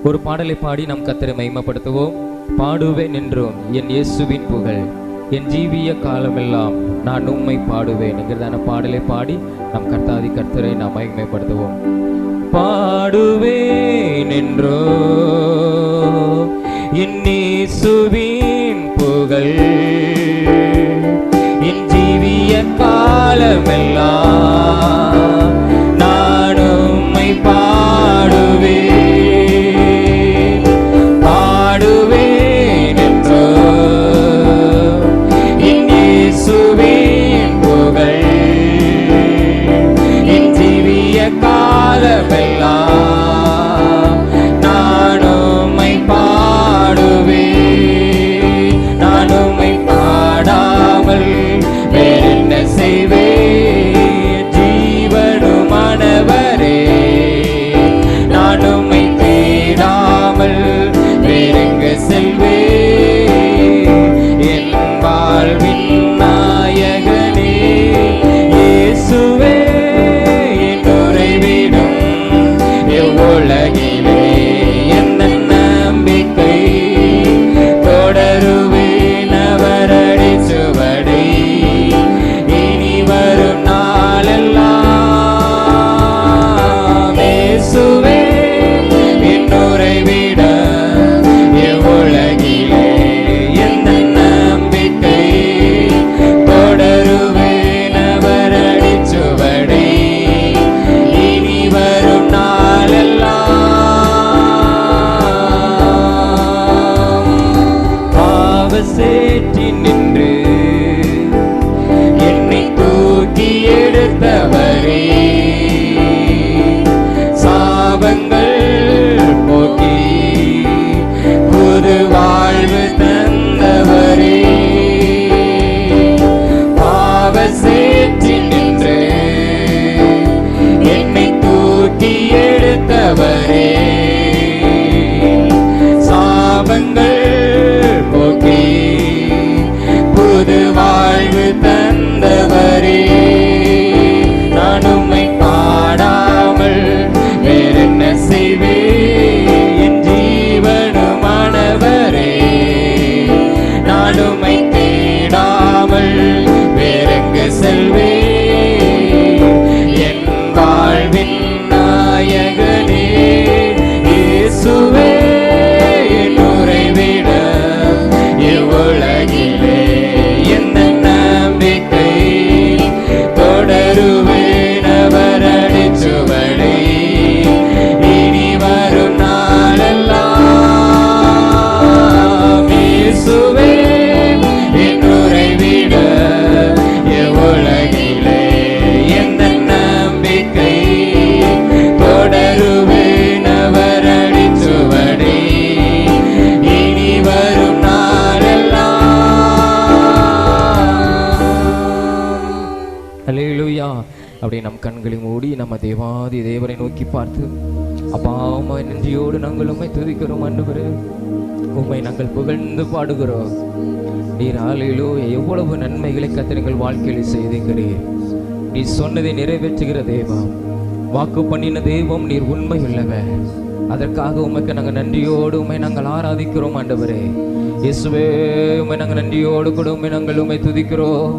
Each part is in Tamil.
ஒரு பாடலை பாடி நம் கர்த்தரை மகிமைப்படுத்துவோம். பாடுவேன் என்றும் என் இயேசுவின் புகழ், என் ஜீவிய காலமெல்லாம் நான் உம்மை பாடுவேன் என்கிறதான பாடலை பாடி நம் கர்த்தாதி கர்த்தரை நாம் மகிமைப்படுத்துவோம். பாடுவேன் என்றோ என் இயேசுவின் புகழ், என் ஜீவிய காலமெல்லாம் நான் உம்மை பாடுவேன். பாடுவேன் என்றோ என் இயேசுவின் புகழ், என் ஜீவிய காலமெல்லாம் நான் உம்மை பாடுவேன். நான் உம்மை பாடாமல் வேறென்ன செய்வேன்? ஜீவனுமானவரே, நான் உம்மை தேடாமல் வேறெங்கு செல்வேன்? என் வாழ்வின் நாயகனே இயேசுவே, என் உறைவிடம் எவ்வுலகிலே என்ன நம்பிக்கை? தொடருவேன் அவரடி சுவடை இனி வரும் நாளெல்லாம். இயேசுவே, என் உறைவிடம் எவ்வுலகிலே என்ன நம்பிக்கை? தொடருவேன் அவரடி சுவடை இனி வரும் நாளெல்லாம். பாவசேற்றி நின்று என்னை தூக்கி எடுத்தவரே, சாபங்கள் போக்கி புது வாழ்வு தந்தவரே. பாவசேற்றி நின்று என்னை தூக்கி எடுத்தவரே, சாபங்கள் போக்கி புது வாழ்வு தந்தவரே. நான் உம்மை பாடாமல் வேறென்ன செய்வேன்? என் ஜீவனுமானவரே, நான் உம்மை தேடாமல் வேறெங்கு செல்வேன்? என் வாழ்வின் நாயகனே இயேசுவே, என் உறைவிடம் எவ்வுலகிலே என்ன நம்பிக்கை? தொடருவேன் அவரடி சுவடை இனி வரும் நாளெல்லாம். இயேசுவே, என் உறைவிடம் எவ்வுலகிலே என்ன நம்பிக்கை? தொடருவேன் அவரடி சுவடை இனி வரும் நாளெல்லாம். அல்லேலூயா. அப்படி நம் கண்களை மூடி நம்ம தேவாதி தேவரை நோக்கி பார்த்து, அப்பா உம்மை நன்றியோடு நாங்கள் உம்மை துதிக்கிறோம் ஆண்டவரே, உம்மை நாங்கள் புகழ்ந்து பாடுகிறோம். நீர் அல்லேலூயா எவ்வளவு நன்மைகளை கர்த்தர் எங்கள் வாழ்க்கையில் செய்திருக்கிறீர். நீ சொன்னதை நிறைவேற்றுகிற தெய்வம், வாக்கு பண்ணின தெய்வம், நீர் உண்மை உள்ளவர். அதற்காக உமக்கு நாங்கள் நன்றியோடு உம்மை நாங்கள் ஆராதிக்கிறோம் ஆண்டவரே. இயேசுவே, உம்மை நாங்கள் நன்றியோடு கூட உம்மை நாங்கள் உம்மை துதிக்கிறோம்.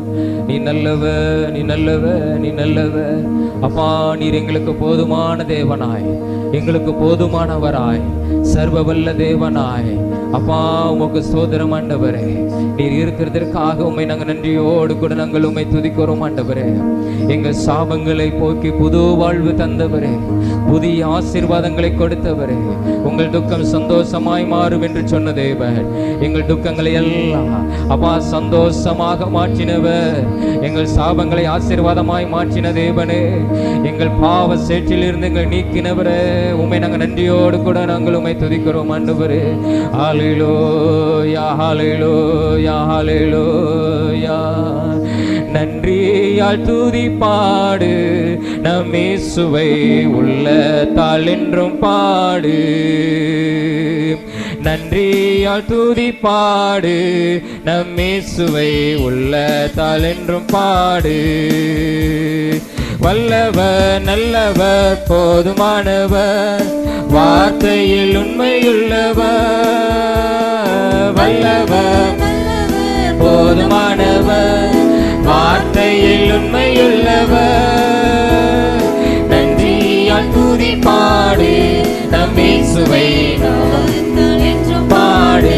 நீ நல்லவர், நீ நல்லவர், நீ நல்லவர். அப்பா, நீர் எங்களுக்கு போதுமான தேவனாய், எங்களுக்கு போதுமானவராய், சர்வ வல்ல தேவனாய், அப்பா உமக்கு ஸ்தோத்திரம் ஆண்டவரே. நீர் இருக்கிறதற்காக உம்மை நாங்கள் நன்றியோடு கூட நாங்கள் உம்மை துதிக்கிறோம் ஆண்டவரே. எங்கள் சாபங்களை போக்கி புது வாழ்வு தந்தவரே, புதிய ஆசீர்வாதங்களை கொடுத்தவரே, உங்கள் துக்கம் சந்தோஷமாய் மாறும் என்று சொன்ன தேவன், எங்கள் துக்கங்களை எல்லாம் அப்பா சந்தோஷமாக மாற்றினவர், எங்கள் சாபங்களை ஆசீர்வாதமாய் மாற்றின தேவனே, எங்கள் பாவ சேற்றிலிருந்து எங்கள் நீக்கினவரே, உம்மை நாங்கள் நன்றியோடு கூட நாங்கள் உம்மை துதிக்கிறோம் ஆண்டவரே. ஹல்லேலூயா, ஹல்லேலூயா, ஹல்லேலூயா. நன்றியால் துதி பாடு, நம் இயேசுவை உள்ளத்தால் என்றும் பாடு. நன்றியால் துதி பாடு, நம் இயேசுவை உள்ளத்தால் என்றும் பாடு. வல்லவர் நல்லவர் போதுமானவர், வார்த்தையில் உண்மையுள்ளவர். வல்லவர் போதுமானவர், வார்த்தையில் உண்மையுள்ளவர். நன்றியால் துதி பாடு, நம் இயேசுவை என்றும் பாடு.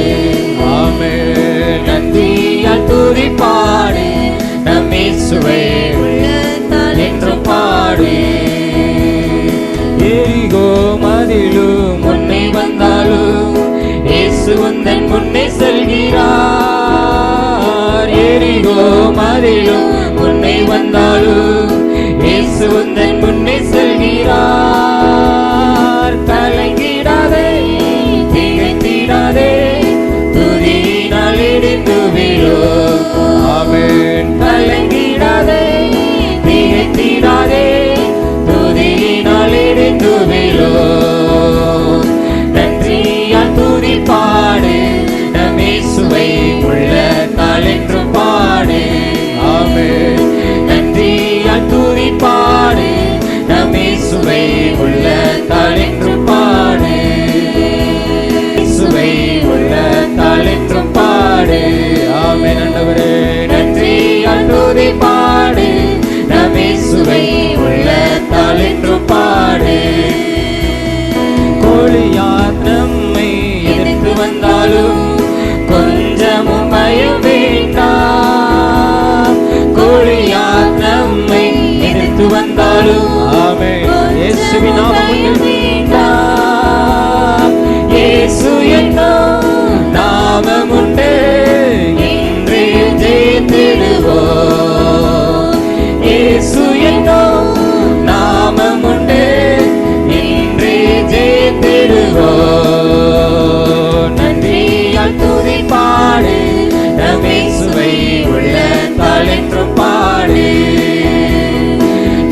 ஆமென். நன்றியால் துதி பாடு, நம் இயேசுவை என்றும் பாடு. எரிகோ மதிலும் முன்னே வந்தாலும் இயேசு உந்தன் முன்னே செல்கிறார். எரிகோ மதிலும் முன்னே வந்தாலும் இயேசு உந்தன் முன்னே செல்கிறார். கலங்கிடாதே, திகைத்திடாதே, துதியினால் இடிந்து விழும். ஆமென். கலங்கிடாதே, திகைத்திடாதே, துதியினால் இடிந்து விழும். நன்றியால் துதி பாடு, நம் இயேசுவை உள்ளத்தால் என்றும் பாடு. ஆமென். நன்றியால் துதி பாடு, நம் இயேசுவை உள்ளத்தால் என்றும் பாடு. இயேசுவை உள்ளத்தால் என்றும் பாடு. ஆமென். ஆண்டவரே நன்றியால் துதி பாடு, நம் இயேசுவை உள்ளத்தால் என்றும் பாடு. கோலியாத் நம்மை எதிர்த்து வந்தாலும் கொஞ்சமும் பயம் வேண்டாம். கோலியாத் நம்மை எதிர்த்து வந்தாலும் ஆமென் இயேசுவின் நாமத்தில் வேண்டாம். இயேசு என்னும் நாமம் உண்டு, இன்று ஜெயித்திடுவோம். இயேசு என்னும் நாமம் உண்டு, இன்று ஜெயித்திடுவோம். நன்றியால் துதி பாடு, நம் இயேசுவை உள்ளத்தால் என்றும் பாடு.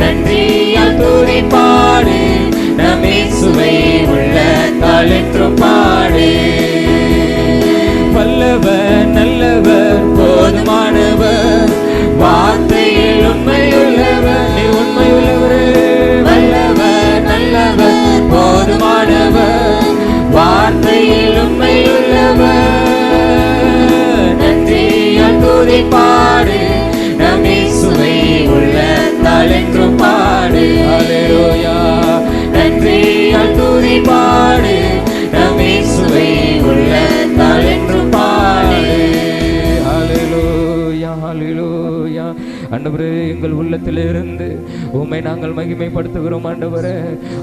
நன்றியால் துதி பாடு, நம் இயேசுவை உள்ளத்தால் என்றும் பாடு. வல்லவர் நல்லவர் போதுமானவர், வார்த்தையில் உண்மையுள்ளவர். நீ உண்மையுள்ளவரே. வல்லவர் நல்லவர் போதுமானவர், வார்த்தையில் உண்மையுள்ளவர். நன்றியால் துதி பாடு, நம் இயேசுவை உள்ளத்தால் என்றும் பாடு. அல்லேலூயா. நன்றியால் துதி பாடு, நம் இயேசுவை உள்ளத்தால் என்றும் பாடு. அல்லேலூயா. அல்லேலூயா. ஆண்டவரே எங்கள் உள்ளத்திலிருந்து உம்மை நாங்கள் மகிமைப்படுத்துகிறோம். ஆண்டவரே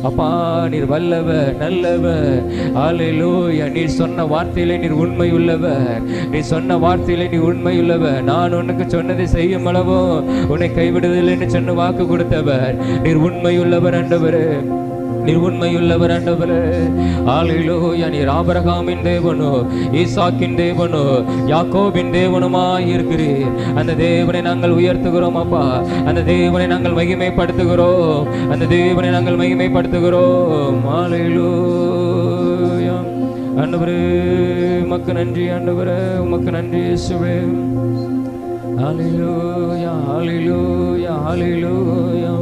அப்பா நீர் வல்லவர் நல்லவர். அல்லேலூயா. நீர் சொன்ன வார்த்தையிலே நீர் உண்மை உள்ளவர். நீர் சொன்ன வார்த்தையிலே நீ உண்மை உள்ளவர். நான் உனக்கு சொன்னதை செய்யும் அளவோ உன்னை கைவிடுவதில்லைன்னு சொன்ன வாக்கு கொடுத்தவர். நீர் உண்மை உள்ளவர் ஆண்டவரே. நீர் உண்மையுள்ளவர் ஆண்டவரே. அல்லேலூயா. நீர் ஆபிரகாமின் தேவனோ, ஈசாக்கின் தேவனோ, யாக்கோபின் தேவனுமாய் இருக்கிறீர். அந்த தேவனை நாங்கள் உயர்த்துகிறோம் அப்பா. அந்த தேவனை நாங்கள் மகிமைப்படுத்துகிறோம். அந்த தேவனை நாங்கள் மகிமைப்படுத்துகிறோம். அல்லேலூயா. ஆண்டவரே உமக்கு நன்றி. ஆண்டவரே உமக்கு நன்றி இயேசுவே. அல்லேலூயா. அல்லேலூயா. அல்லேலூயா.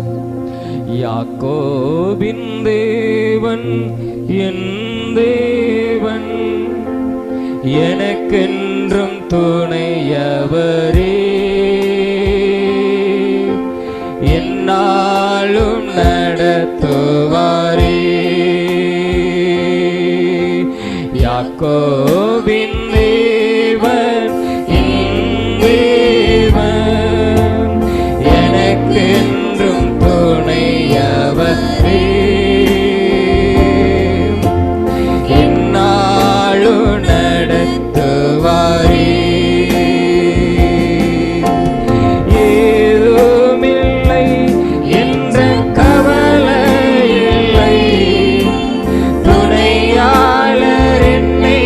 யாக்கோபின் தேவன் என் தேவன், எனக்கென்றும் துணையவரே. என்னாலும் நடத்துவாரே. யாக்கோபின் தேவன் என் தேவன், எனக்கென்றும் துணையவரே. என்னாலும் நடத்துவாரே. ஏதுமில்லை என்ற கவலை இல்லை, துணையாளர் என்னை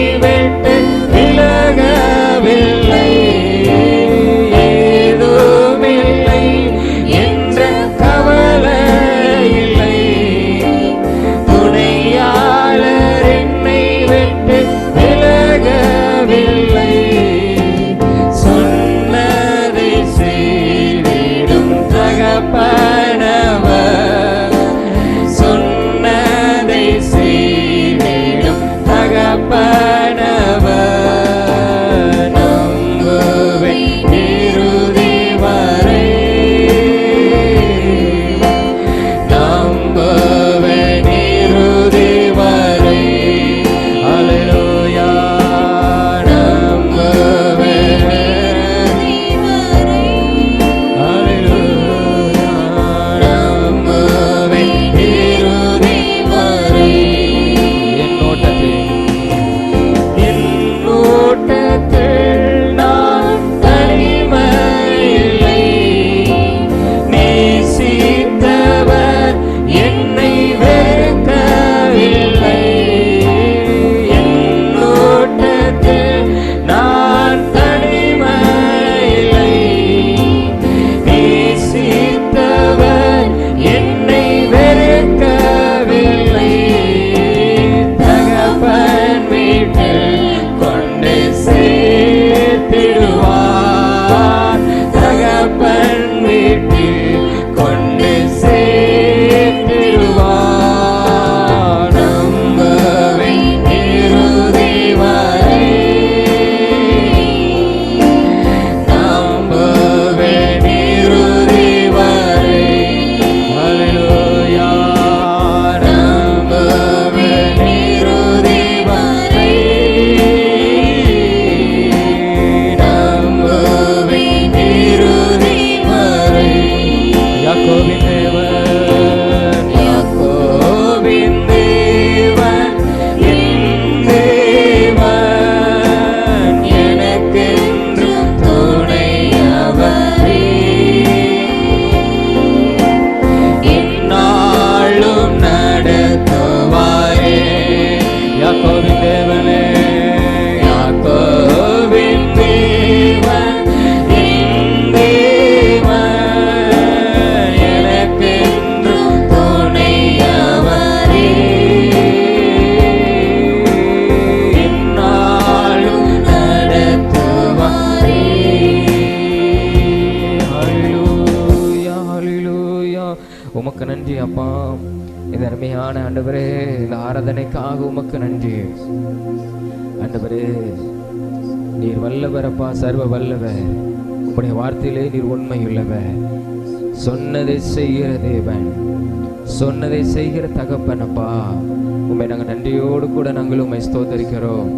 உமக்கு நன்றி அப்பா. இந்த அருமையான ஆண்டவரே, இந்த ஆராதனைக்காக உமக்கு நன்றி ஆண்டவரே. நீர் வல்லவர் அப்பா, சர்வ வல்லவர். உம்முடைய வார்த்தையிலே நீர் உண்மையுள்ளவர். சொன்னதை செய்கிற தேவன், சொன்னதை செய்கிற தகப்பன் அப்பா. உண்மை நாங்கள் நன்றியோடு கூட நாங்கள் உண்மை ஸ்தோத்தரிக்கிறோம்.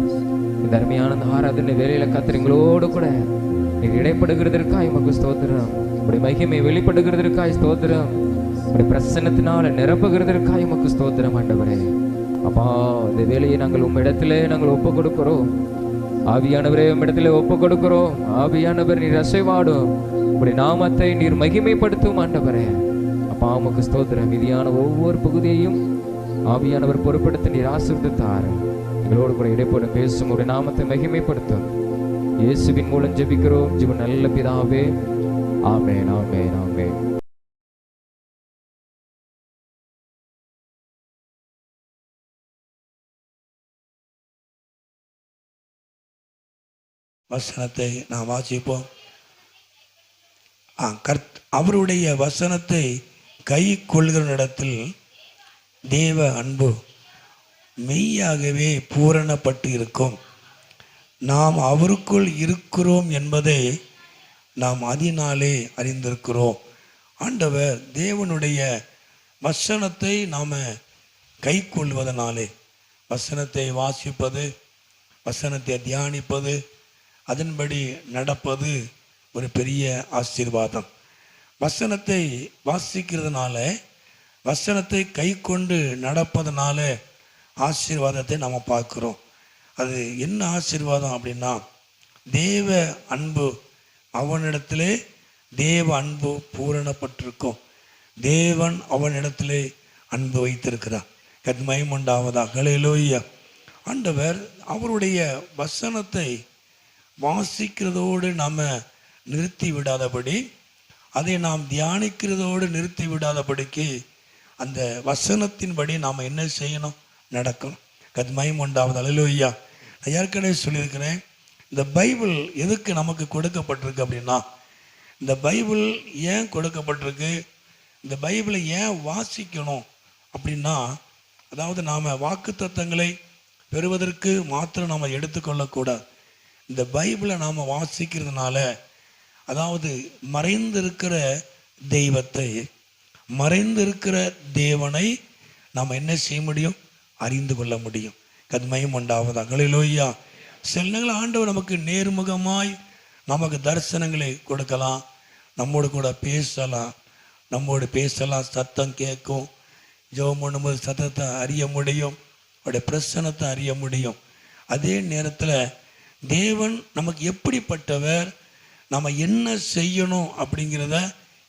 இந்த அருமையான ஆராதனை வேலையில கத்திரங்களோடு கூட நீர் இடைப்படுகிறதற்காக உமக்கு ஸ்தோத்திரம். உடைய மகிமை வெளிப்படுகிறதற்காக ஸ்தோத்திரம். உடைய பிரசன்னத்தினால நிரப்புகிறதற்காக உமக்கு ஸ்தோத்திரம் ஆண்டவரே. அப்பா, இந்த வேலையை நாங்கள் உம்மிடத்திலே நாங்கள் ஒப்பு கொடுக்கிறோம். ஆவியானவரே, உம்மிடத்திலே ஒப்பு கொடுக்கிறோம். ஆவியானவர் நீர் அசைவாடும், உடைய நாமத்தை நீர் மகிமைப்படுத்தும் ஆண்டவரே. அப்பா, உமக்கு ஸ்தோத்திரம். மீதியான ஒவ்வொரு பகுதியையும் ஆவியானவர் பொறுப்படுத்த நீர் ஆசீர்வதித்தார். எங்களோடு கூட இடைப்பட பேசும் உடைய நாமத்தை மகிமைப்படுத்தும். இயேசுவின் மூலம் ஜெபிக்கிறோம் ஜீவன் நல்ல பிதாவே. ஆமென், ஆமென், ஆமென். வசனத்தை நாம் வாசிப்போம். அவருடைய வசனத்தை கை கொள்கிறனிடத்தில் தேவ அன்பு மெய்யாகவே பூரணப்பட்டு இருக்கும். நாம் அவருக்குள் இருக்கிறோம் என்பதை நாம் அதனாலே அறிந்திருக்கிறோம். ஆண்டவர் தேவனுடைய வசனத்தை நாம் கை கொள்வதனாலே, வசனத்தை வாசிப்பது, வசனத்தை தியானிப்பது, அதன்படி நடப்பது ஒரு பெரிய ஆசீர்வாதம். வசனத்தை வாசிக்கிறதுனால, வசனத்தை கை கொண்டு நடப்பதனால ஆசீர்வாதத்தை நாம் பார்க்குறோம். அது என்ன ஆசீர்வாதம் அப்படின்னா, தேவ அன்பு, அவனிடத்திலே தேவ அன்பு பூரணப்பட்டிருக்கும். தேவன் அவனிடத்திலே அன்பு வைத்திருக்கிறார். கத்மயம் உண்டாவதாக. ஹல்லேலூயா. ஆண்டவர் அவருடைய வசனத்தை வாசிக்கிறதோடு நாம் நிறுத்தி விடாதபடி, அதை நாம் தியானிக்கிறதோடு நிறுத்தி விடாதபடிக்கு அந்த வசனத்தின்படி நாம் என்ன செய்யணும்? நடக்கணும். கத்மயம் உண்டாவது. ஹல்லேலூயா. நான் ஏற்கனவே சொல்லியிருக்கிறேன், இந்த பைபிள் எதுக்கு நமக்கு கொடுக்கப்பட்டிருக்கு அப்படின்னா, இந்த பைபிள் ஏன் கொடுக்கப்பட்டிருக்கு, இந்த பைபிளை ஏன் வாசிக்கணும் அப்படின்னா, அதாவது நாம் வாக்குத்தத்தங்களை பெறுவதற்கு மாத்திரம் நாம் எடுத்துக்கொள்ளக்கூடாது. இந்த பைபிளை நாம் வாசிக்கிறதுனால, அதாவது மறைந்திருக்கிற தெய்வத்தை, மறைந்திருக்கிற தேவனை நாம் என்ன செய்ய முடியும்? அறிந்து கொள்ள முடியும். கத்மயம் உண்டாவதாக. ஹல்லேலூயா. சில நேரங்கள் ஆண்டவர் நமக்கு நேர்முகமாய் நமக்கு தரிசனங்களை கொடுக்கலாம், நம்மோடு கூட பேசலாம், சத்தம் கேட்கும். ஜெபம் பண்ணும்போது சத்தத்தை அறிய முடியும், அவருடைய பிரசன்னத்தை அறிய முடியும். அதே நேரத்தில் தேவன் நமக்கு எப்படிப்பட்டவர், நம்ம என்ன செய்யணும் அப்படிங்கிறத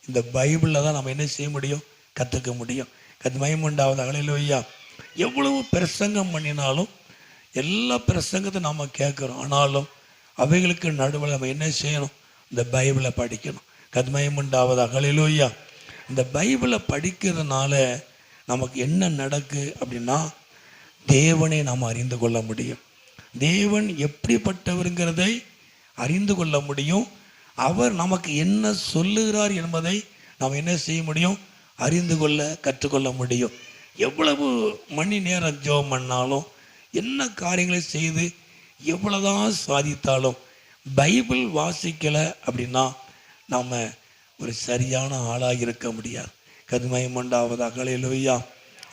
இந்த பைபிளில் தான் நம்ம என்ன செய்ய முடியும்? கற்றுக்க முடியும். கத்மயம் உண்டாவது. ஹல்லேலூயா. எவ்வளவு பிரசங்கம் பண்ணினாலும், எல்லா பிரசங்கத்தை நாம் கேட்குறோம், ஆனாலும் அவைகளுக்கு நடுவில் நம்ம என்ன செய்யணும்? இந்த பைபிளை படிக்கணும். கத்மயம் உண்டாவது. ஹல்லேலூயா. இந்த பைபிளை படிக்கிறதுனால நமக்கு என்ன நடக்கு அப்படின்னா, தேவனை நாம் அறிந்து கொள்ள முடியும். தேவன் எப்படிப்பட்டவருங்கிறதை அறிந்து கொள்ள முடியும். அவர் நமக்கு என்ன சொல்லுகிறார் என்பதை நாம் என்ன செய்ய முடியும்? அறிந்து கொள்ள கற்றுக்கொள்ள முடியும். எவ்வளவு மணி நேரம் ஜெபம் பண்ணாலும், என்ன காரியங்களை செய்து எவ்வளவுதான் சாதித்தாலும், பைபிள் வாசிக்கலை அப்படின்னா நாம் ஒரு சரியான ஆளாக இருக்க முடியாது. கத்மயம் உண்டாவதாக. ஹல்லேலூயா.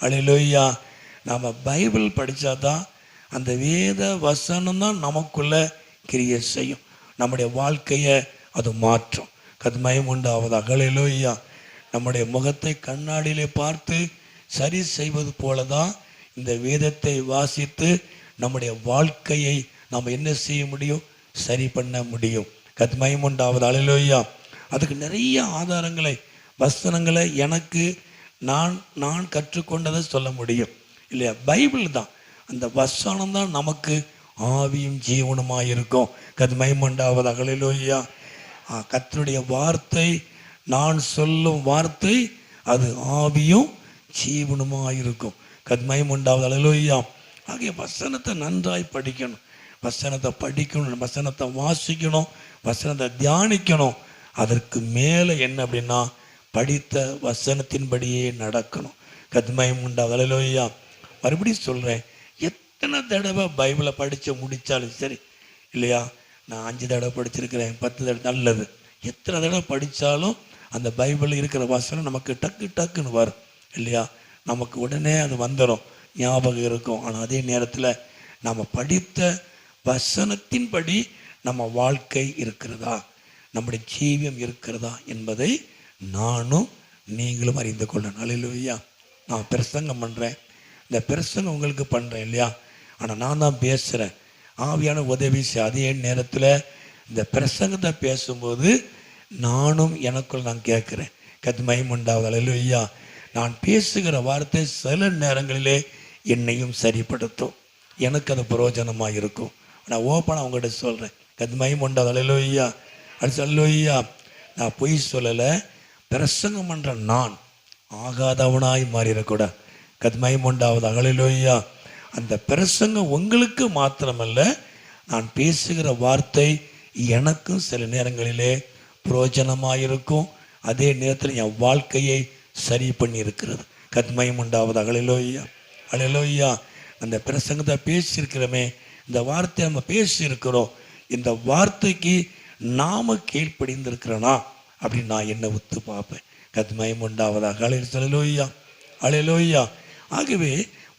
ஹல்லேலூயா. நாம் பைபிள் படித்தா தான் அந்த வேத வசனம் தான் நமக்குள்ள கிரியை செய்யும், நம்முடைய வாழ்க்கையை அது மாற்றும். கத்மயம் உண்டாவதாக. ஹல்லேலூயா. நம்முடைய முகத்தை கண்ணாடியிலே பார்த்து சரி செய்வது போல தான் இந்த வேதத்தை வாசித்து நம்முடைய வாழ்க்கையை நாம் என்ன செய்ய முடியும்? சரி பண்ண முடியும். கத்மயம் உண்டாவது. ஹல்லேலூயா. அதுக்கு நிறைய ஆதாரங்களை, வசனங்களை எனக்கு நான் கற்றுக்கொண்டதை சொல்ல முடியும் இல்லையா? பைபிள் தான், அந்த வசனம் தான் நமக்கு ஆவியும் ஜீவனுமாக இருக்கும். கத்மயம் உண்டாவது. ஹல்லேலூயா. கர்த்தருடைய வார்த்தை, நான் சொல்லும் வார்த்தை, அது ஆவியும் ஜீவனுமாக இருக்கும். கத்மயம் உண்டாவது. ஹல்லேலூயா. ஆகிய வசனத்தை நன்றாய் படிக்கணும், வசனத்தை படிக்கணும், வசனத்தை வாசிக்கணும், வசனத்தை தியானிக்கணும். அதற்கு மேலே என்ன அப்படின்னா, படித்த வசனத்தின்படியே நடக்கணும். கத்மயம் உண்டா. ஹல்லேலூயா. மறுபடியும் சொல்கிறேன், எத்தனை தடவை பைபிளை படித்து முடித்தாலும் சரி இல்லையா, நான் 5 தடவை படிச்சிருக்கிறேன், 10 தடவை, நல்லது. எத்தனை தடவை படித்தாலும் அந்த பைபிளில் இருக்கிற வசனம் நமக்கு டக்குன்னு வரும் இல்லையா, நமக்கு உடனே அது வந்துடும், ஞாபகம் இருக்கும். ஆனால் அதே நேரத்தில் நம்ம படித்த வசனத்தின்படி நம்ம வாழ்க்கை இருக்கிறதா, நம்முடைய ஜீவியம் இருக்கிறதா என்பதை நானும் நீங்களும் அறிந்து கொள்ளணும். அல்லேலூயா. நான் பிரசங்கம் பண்ணுறேன், இந்த பிரசங்கம் உங்களுக்கு பண்ணுறேன் இல்லையா, ஆனால் நான் தான் பேசுகிறேன், ஆவியான உதவி அதே நேரத்தில் இந்த பிரசங்கத்தை பேசும்போது நானும் எனக்குள் நான் கேட்குறேன். கத்மயம் உண்டாவது. அல்லேலூயா. நான் பேசுகிற வார்த்தை சில நேரங்களிலே என்னையும் சரிப்படுத்தும், எனக்கு அது பிரயோஜனமாக இருக்கும். நான் ஓப்பனாக அவங்ககிட்ட சொல்கிறேன், கத்மயம் உண்டாவது. அல்லேலூயா. அது அல்லேலூயா. நான் பொய் சொல்லலை, பிரசங்கம் பண்ணுற நான் ஆகாதவனாய் மாறிடக்கூடாது. கத்மயம் உண்டாவது. அல்லேலூயா. அந்த பிரசங்கம் உங்களுக்கு மாத்திரமல்ல, நான் பேசுகிற வார்த்தை எனக்கும் சில நேரங்களிலே பிரயோஜனமாக இருக்கும், அதே நேரத்தில் என் வாழ்க்கையை சரி பண்ணி இருக்கிறது. கத்மயம் உண்டாவது. அல்லேலூயா. அல்லேலூயா. அந்த பிரசங்கத்தை பேசியிருக்கிறோமே, இந்த வார்த்தை நம்ம பேசியிருக்கிறோம், இந்த வார்த்தைக்கு நாம கீழ்ப்படிந்திருக்கிறோனா அப்படின்னு நான் என்ன ஒத்து பார்ப்பேன். கத்மயம் உண்டாவதாக. அல்லேலூயா. அல்லேலூயா. ஆகவே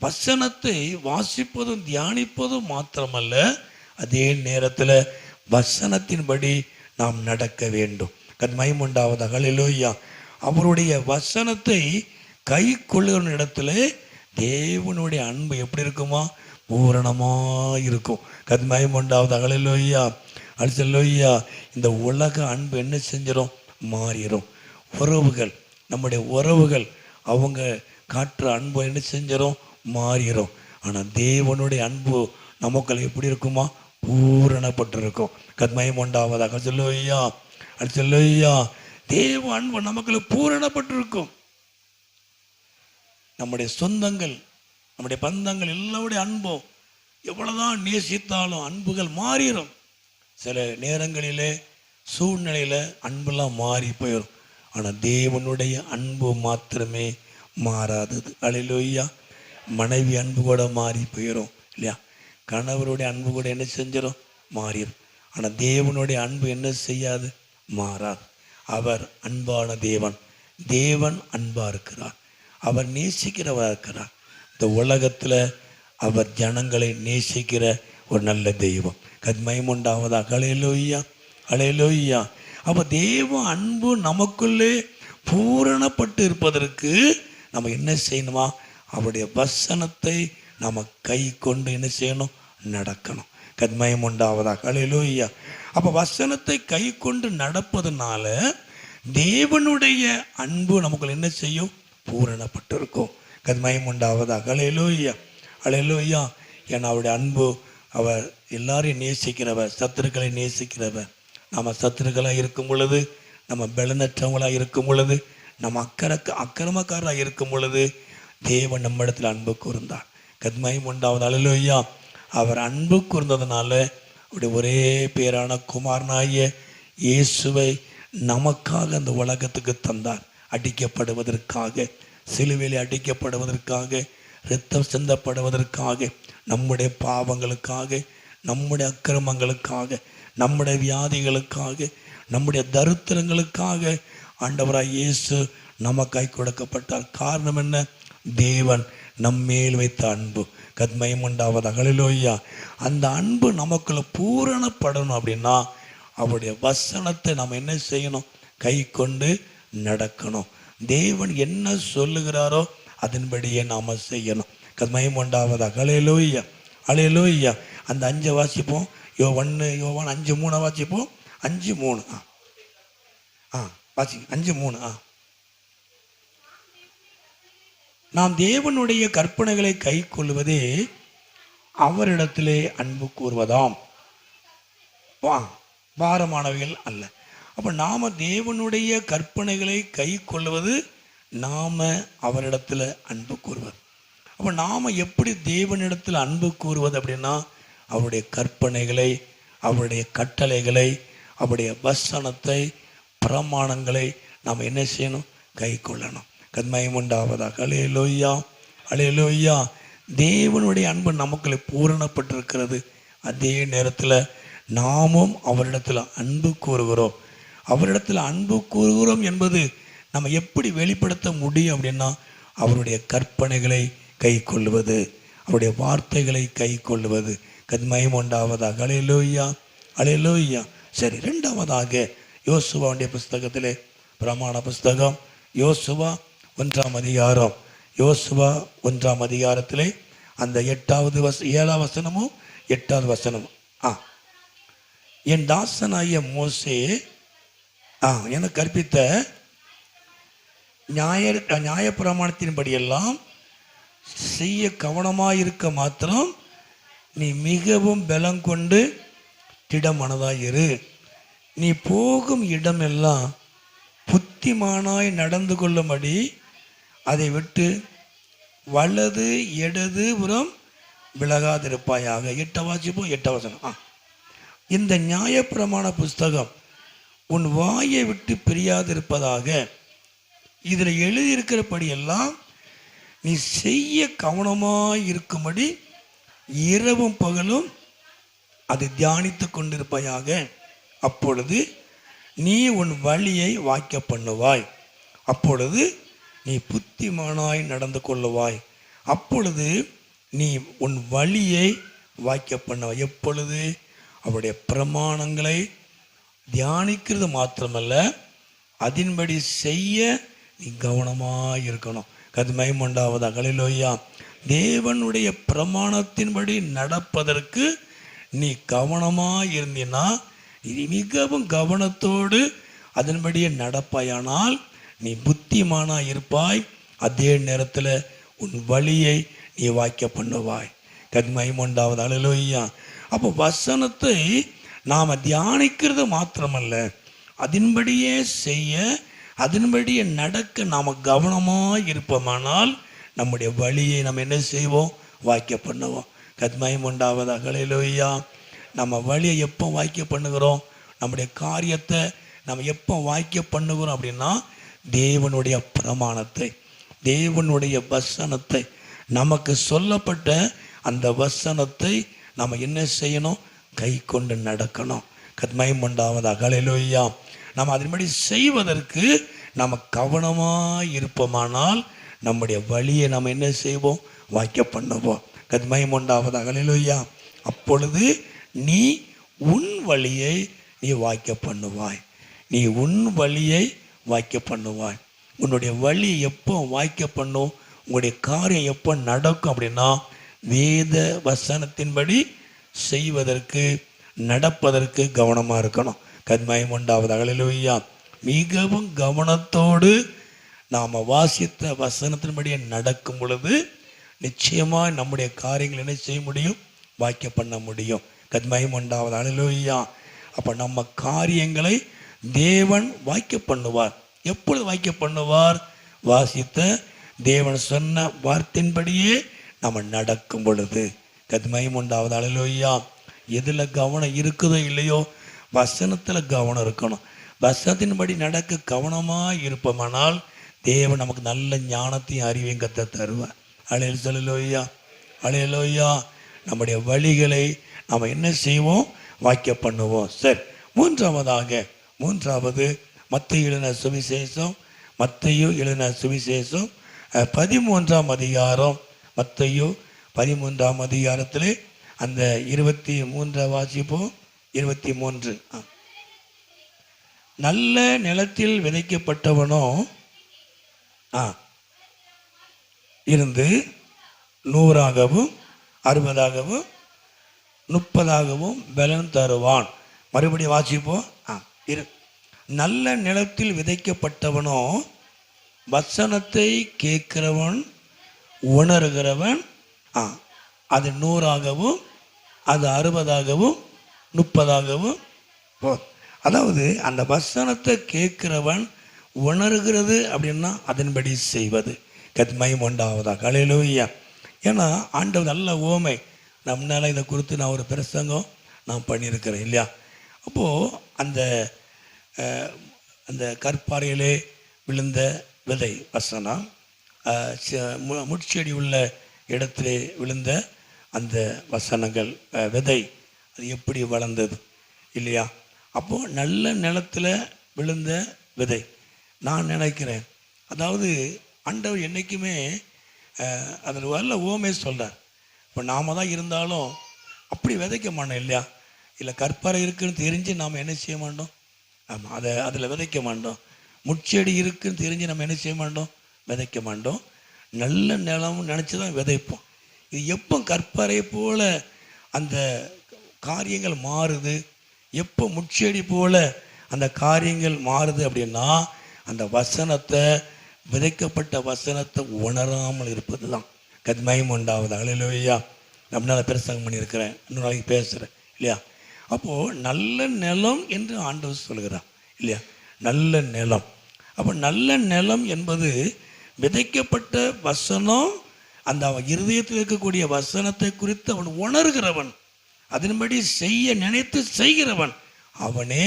வசனத்தை வாசிப்பதும் தியானிப்பதும் மாத்திரமல்ல, அதே நேரத்தில் வசனத்தின்படி நாம் நடக்க வேண்டும். கத்மயம் உண்டாவதாக. அல்லேலூயா. அவருடைய வசனத்தை கை கொள்ளுகிற இடத்துல தேவனுடைய அன்பு எப்படி இருக்குமா, பூரணமாக இருக்கும். கத்மயம் உண்டாவதாக. அல்லேலூயா. அல்லேலூயா. இந்த உலக அன்பு என்ன செஞ்சிடும், மாறிடும். உறவுகள், நம்முடைய உறவுகள் அவங்க காட்டுற அன்பு என்ன செஞ்சிடும், மாறிடும். ஆனால் தேவனுடைய அன்பு நமக்குள்ள எப்படி இருக்குமா, பூரணப்பட்டிருக்கும். கத்மயம் உண்டாவதாக. அல்லேலூயா. அல்லேலூயா. தேவ அன்பு நமக்குள்ள பூரணப்பட்டிருக்கும். நம்முடைய சொந்தங்கள், நம்முடைய பந்தங்கள் எல்லாருடைய அன்பும் எவ்வளவுதான் நேசித்தாலும் அன்புகள் மாறிடும். சில நேரங்களிலே சூழ்நிலையில் அன்பெல்லாம் மாறி போயிடும். ஆனால் தேவனுடைய அன்பு மாத்திரமே மாறாதது. அல்லேலூயா. மனைவி அன்பு கூட மாறி போயிடும் இல்லையா, கணவருடைய அன்பு கூட என்ன செஞ்சிடும், மாறிடும். ஆனால் தேவனுடைய அன்பு என்ன செய்யாது, மாறாது. அவர் அன்பான தேவன், தேவன் அன்பாக இருக்கிறார், அவர் நேசிக்கிறவராக இருக்கிறார். இந்த உலகத்தில் அவர் ஜனங்களை நேசிக்கிற ஒரு நல்ல தெய்வம். கத்மயம் உண்டாவதாக. அல்லேலூயா. அல்லேலூயா. அப்போ தேவ அன்பு நமக்குள்ளே பூரணப்பட்டு இருப்பதற்கு நம்ம என்ன செய்யணுமா, அவருடைய வசனத்தை நம்ம கை கொண்டு என்ன செய்யணும், நடக்கணும். கத்மயம் உண்டாவதாக. அல்லேலூயா. அப்போ வசனத்தை கை கொண்டு நடப்பதனால தேவனுடைய அன்பு நமக்குள்ள என்ன செய்யும், பூரணப்பட்டு இருக்கும். கத்மயம் உண்டாவதாக. அல்லேலூயா. அல்லேலூயா. ஏன்னா அவருடைய அன்பு, அவர் எல்லாரையும் நேசிக்கிறவர், சத்துருக்களை நேசிக்கிறவர். நம்ம சத்துருக்களாக இருக்கும் பொழுது, நம்ம பலனற்றவங்களாக இருக்கும் பொழுது, நம்ம அக்கிரமக்காரராக இருக்கும் பொழுது தேவன் நம்மிடத்தில் அன்பு கூர்ந்தார். கத்மயம் உண்டாவது. அல்லேலூயா. அவர் அன்பு கூர்ந்ததுனால அவருடைய ஒரே பேரான குமாரனாகிய இயேசுவை நமக்காக அந்த உலகத்துக்கு தந்தார். அடிக்கப்படுவதற்காக, சிலுவையில் அடிக்கப்படுவதற்காக, இரத்தம் சிந்தப்படுவதற்காக, நம்முடைய பாவங்களுக்காக, நம்முடைய அக்கிரமங்களுக்காக, நம்முடைய வியாதிகளுக்காக, நம்முடைய தரித்திரங்களுக்காக ஆண்டவராய் இயேசு நமக்காய் கொடுக்கப்பட்டார். காரணம் என்ன, தேவன் நம்மேல் வைத்த அன்பு. கத்மயம் உண்டாவதாக. அல்லேலூயா. அந்த அன்பு நமக்குள்ள பூரணப்படணும் அப்படின்னா அவருடைய வசனத்தை நம்ம என்ன செய்யணும், கை கொண்டு நடக்கணும். தேவன் என்ன சொல்லுகிறாரோ அதன்படியே நாம செய்யணும். கத்மயம் உண்டாவதாக. அல்லேலூயா. அல்லேலூயா. அந்த 5 வாசிப்போம். யோவான் 5:3 வாசிப்போம். 5:3 வாசி. 5:3 நாம் தேவனுடைய கற்பனைகளை கை கொள்வதே அவரிடத்திலே அன்பு கூறுவதாம், பாரமானவைகள் அல்ல. அப்போ நாம தேவனுடைய கற்பனைகளை கை கொள்வது, நாம அவரிடத்துல அன்பு கூறுவது. அப்போ நாம எப்படி தேவனிடத்தில் அன்பு கூறுவது அப்படின்னா, அவருடைய கற்பனைகளை, அவருடைய கட்டளைகளை, அவருடைய வசனத்தை, பிரமாணங்களை நாம் என்ன செய்யணும், கை கொள்ளணும். கத்மயம் உண்டாவதாக. அல்லேலூயா, அல்லேலூயா. தேவனுடைய அன்பு நமக்குள்ளே பூரணப்பட்டிருக்கிறது. அதே நேரத்தில் நாமும் அவரிடத்தில் அன்பு கூறுகிறோம். அவரிடத்தில் அன்பு கூறுகிறோம் என்பது நம்ம எப்படி வெளிப்படுத்த முடியும் அப்படின்னா, அவருடைய கற்பனைகளை கை கொள்வது, அவருடைய வார்த்தைகளை கை கொள்வது. கத்மயம் உண்டாவதாக. அல்லேலூயா, அல்லேலூயா. சரி, இரண்டாவதாக யோசுவாவுடைய புஸ்தகத்திலே, பிரமாண புஸ்தகம் யோசுவா 1ஆம் அதிகாரம், யோசுவா 1ஆம் அதிகாரத்திலே அந்த 7ஆம் வசனமும் 8வது வசனமும், என் தாசனாகிய மோசே எனக்கு கற்பித்த நியாயப்பிரமாணத்தின்படியெல்லாம் செய்ய கவனமாயிருக்க மாத்திரம் நீ மிகவும் பலம் கொண்டு திடமனதாயிரு. நீ போகும் இடமெல்லாம் புத்திமானாய் நடந்து கொள்ளும்படி அதை விட்டு வலது இடது புறம் விலகாதிருப்பாயாக. 8 வாசிப்போம். 8 வசனம். இந்த நியாயப்பிரமாண புஸ்தகம் உன் வாயை விட்டு பிரியாதிருப்பதாக. இதில் எழுதியிருக்கிறபடியெல்லாம் நீ செய்ய கவனமாய் இருக்கும்படி இரவும் பகலும் அதை தியானித்து கொண்டிருப்பாயாக. அப்பொழுது நீ உன் வழியை வாய்க்க பண்ணுவாய். அப்பொழுது நீ புத்திமானாய் நடந்து கொள்ளுவாய். அப்பொழுது நீ உன் வழியை வாய்க்க பண்ணுவாய். எப்பொழுது? அவருடைய பிரமாணங்களை தியானிக்கிறது மாத்திரமல்ல, அதன்படி செய்ய நீ கவனமாக இருக்கணும். கத்மயம் உண்டாவதாக. அல்லேலூயா. தேவனுடைய பிரமாணத்தின்படி நடப்பதற்கு நீ கவனமாக இருந்தீன்னா, நீ மிகவும் கவனத்தோடு அதன்படியே நடப்பாயானால் நீ புத்திமானாக இருப்பாய். அதே நேரத்தில் உன் வழியை நீ வாய்க்க பண்ணுவாய். கத்மயம் உண்டாவதாக. அல்லேலூயா. அப்போ வசனத்தை நாம் தியானிக்கிறது மாத்திரமல்ல, அதன்படியே செய்ய, அதன்படியே நடக்க நாம் கவனமாக இருப்போமானால் நம்முடைய வழியை நம்ம என்ன செய்வோம்? வாய்க்க பண்ணுவோம். கத்மயம் உண்டாவதாக. அல்லேலூயா. நம்ம வழியை எப்போ வாய்க்க பண்ணுகிறோம்? நம்முடைய காரியத்தை நம்ம எப்போ வாய்க்க பண்ணுகிறோம் அப்படின்னா, தேவனுடைய பிரமாணத்தை, தேவனுடைய வசனத்தை, நமக்கு சொல்லப்பட்ட அந்த வசனத்தை நம்ம என்ன செய்யணும்? கை கொண்டு நடக்கணும். கத்மயம் உண்டாவதாக. அல்லேலூயா. நம்ம அதன்படி செய்வதற்கு நம்ம கவனமாக இருப்போமானால் நம்முடைய வழியை நம்ம என்ன செய்வோம்? வாய்க்க பண்ணுவோம். கத்மயம் உண்டாவதாக. அல்லேலூயா. அப்பொழுது நீ உன் வழியை நீ வாய்க்க பண்ணுவாய். நீ உன் வழியை வாய்க்க பண்ணுவாய். உன்னுடைய வழி எப்போ வாய்க்க பண்ணும்? உங்களுடைய காரியம் எப்போ நடக்கும் அப்படின்னா, வேத வசனத்தின்படி செய்வதற்கு, நடப்பதற்கு கவனமாக இருக்கணும். கத்மயம் உண்டாவதாக. அல்லேலூயா. மிகவும் கவனத்தோடு நாம் வாசித்த வசனத்தின்படியே நடக்கும் பொழுது நிச்சயமாக நம்முடைய காரியங்கள் என்ன செய்ய முடியும்? வாய்க்க பண்ண முடியும். கத்மயம் உண்டாவதாக. அல்லேலூயா. அப்போ நம்ம காரியங்களை தேவன் வாய்க்க பண்ணுவார். எப்பொழுது வாய்க்க பண்ணுவார்? வாசித்த தேவன் சொன்ன வார்த்தையின்படியே நம்ம நடக்கும் பொழுது. கத்மயம் உண்டாவதாக. அல்லேலூயா. எதில் கவனம் இருக்குதோ இல்லையோ, வசனத்தில் கவனம் இருக்கணும். வசனத்தின்படி நடக்க கவனமாக இருப்போமானால் தேவன் நமக்கு நல்ல ஞானத்தையும் அறிவையும் கத்த தருவார். அல்லேலூயா, அல்லேலூயா. நம்முடைய வழிகளை நாம் என்ன செய்வோம்? வாய்க்க பண்ணுவோம். சரி, மூன்றாவது மத்தேயு எழுதின சுவிசேஷம், மத்தேயு எழுதின சுவிசேஷம் 13ஆம் அதிகாரம். மத்தேயு 13ஆம் அதிகாரத்திலே அந்த 23 வாசிப்போம். 23. நல்ல நிலத்தில் விதைக்கப்பட்டவனோ இருந்து 100ஆகவும் 60ஆகவும் 30ஆகவும் பலன் தருவான். மறுபடியும் வாசிப்போம். நல்ல நிலத்தில் விதைக்கப்பட்டவனோ வசனத்தை கேட்கிறவன், உணர்கிறவன், அது 100ஆகவும் அது 60ஆகவும் 30ஆகவும் போதும். அதாவது அந்த வசனத்தை கேட்கிறவன் உணர்கிறது அப்படின்னா அதன்படி செய்வது. கத்மயம் உண்டாவதாக. அல்லேலூயா. ஏன்னா ஆண்டவர் நல்ல ஓமை. நம்மளால இதை குறித்து நான் ஒரு பிரசங்கம் நான் பண்ணியிருக்கிறேன் இல்லையா? அப்போது அந்த கற்பாறையிலே விழுந்த விதை வசனம், முட்செடி உள்ள இடத்திலே விழுந்த அந்த வசனங்கள் விதை, அது எப்படி வளர்ந்தது இல்லையா? அப்போது நல்ல நிலத்தில் விழுந்த விதை. நான் நினைக்கிறேன், அதாவது ஆண்டவர் என்றைக்குமே அதில் வரல ஓமே சொல்கிறார். இப்போ நாம் தான் இருந்தாலும் அப்படி விதைக்க மாட்டோம் இல்லையா? இல்லை கற்பாறை இருக்குதுன்னு தெரிஞ்சு நாம் என்ன செய்ய மாட்டோம்? ஆமாம், அதில் விதைக்க மாட்டோம். முட்செடி இருக்குதுன்னு தெரிஞ்சு நம்ம என்ன செய்ய மாட்டோம்? விதைக்க மாட்டோம். நல்ல நிலம்னு நினச்சி தான் விதைப்போம். இது எப்போ கற்பாறை போல் அந்த காரியங்கள் மாறுது, எப்போ முட்செடி போல் அந்த காரியங்கள் மாறுது அப்படின்னா, அந்த வசனத்தை, விதைக்கப்பட்ட வசனத்தை உணராமல் இருப்பது தான். கத்மயம் உண்டாவது. அல்லேலூயா. நம்மளால பிரசங்கம் பண்ணியிருக்கிறேன், இன்னொரு நாளைக்கு பேசுகிறேன் இல்லையா? அப்போது நல்ல நிலம் என்று ஆண்டவர் சொல்கிறார் இல்லையா? நல்ல நிலம். அப்போ நல்ல நிலம் என்பது விதைக்கப்பட்ட வசனம், அந்த அவன் இருதயத்தில் இருக்கக்கூடிய வசனத்தை குறித்து அவன் உணர்கிறவன், அதன்படி செய்ய நினைத்து செய்கிறவன், அவனே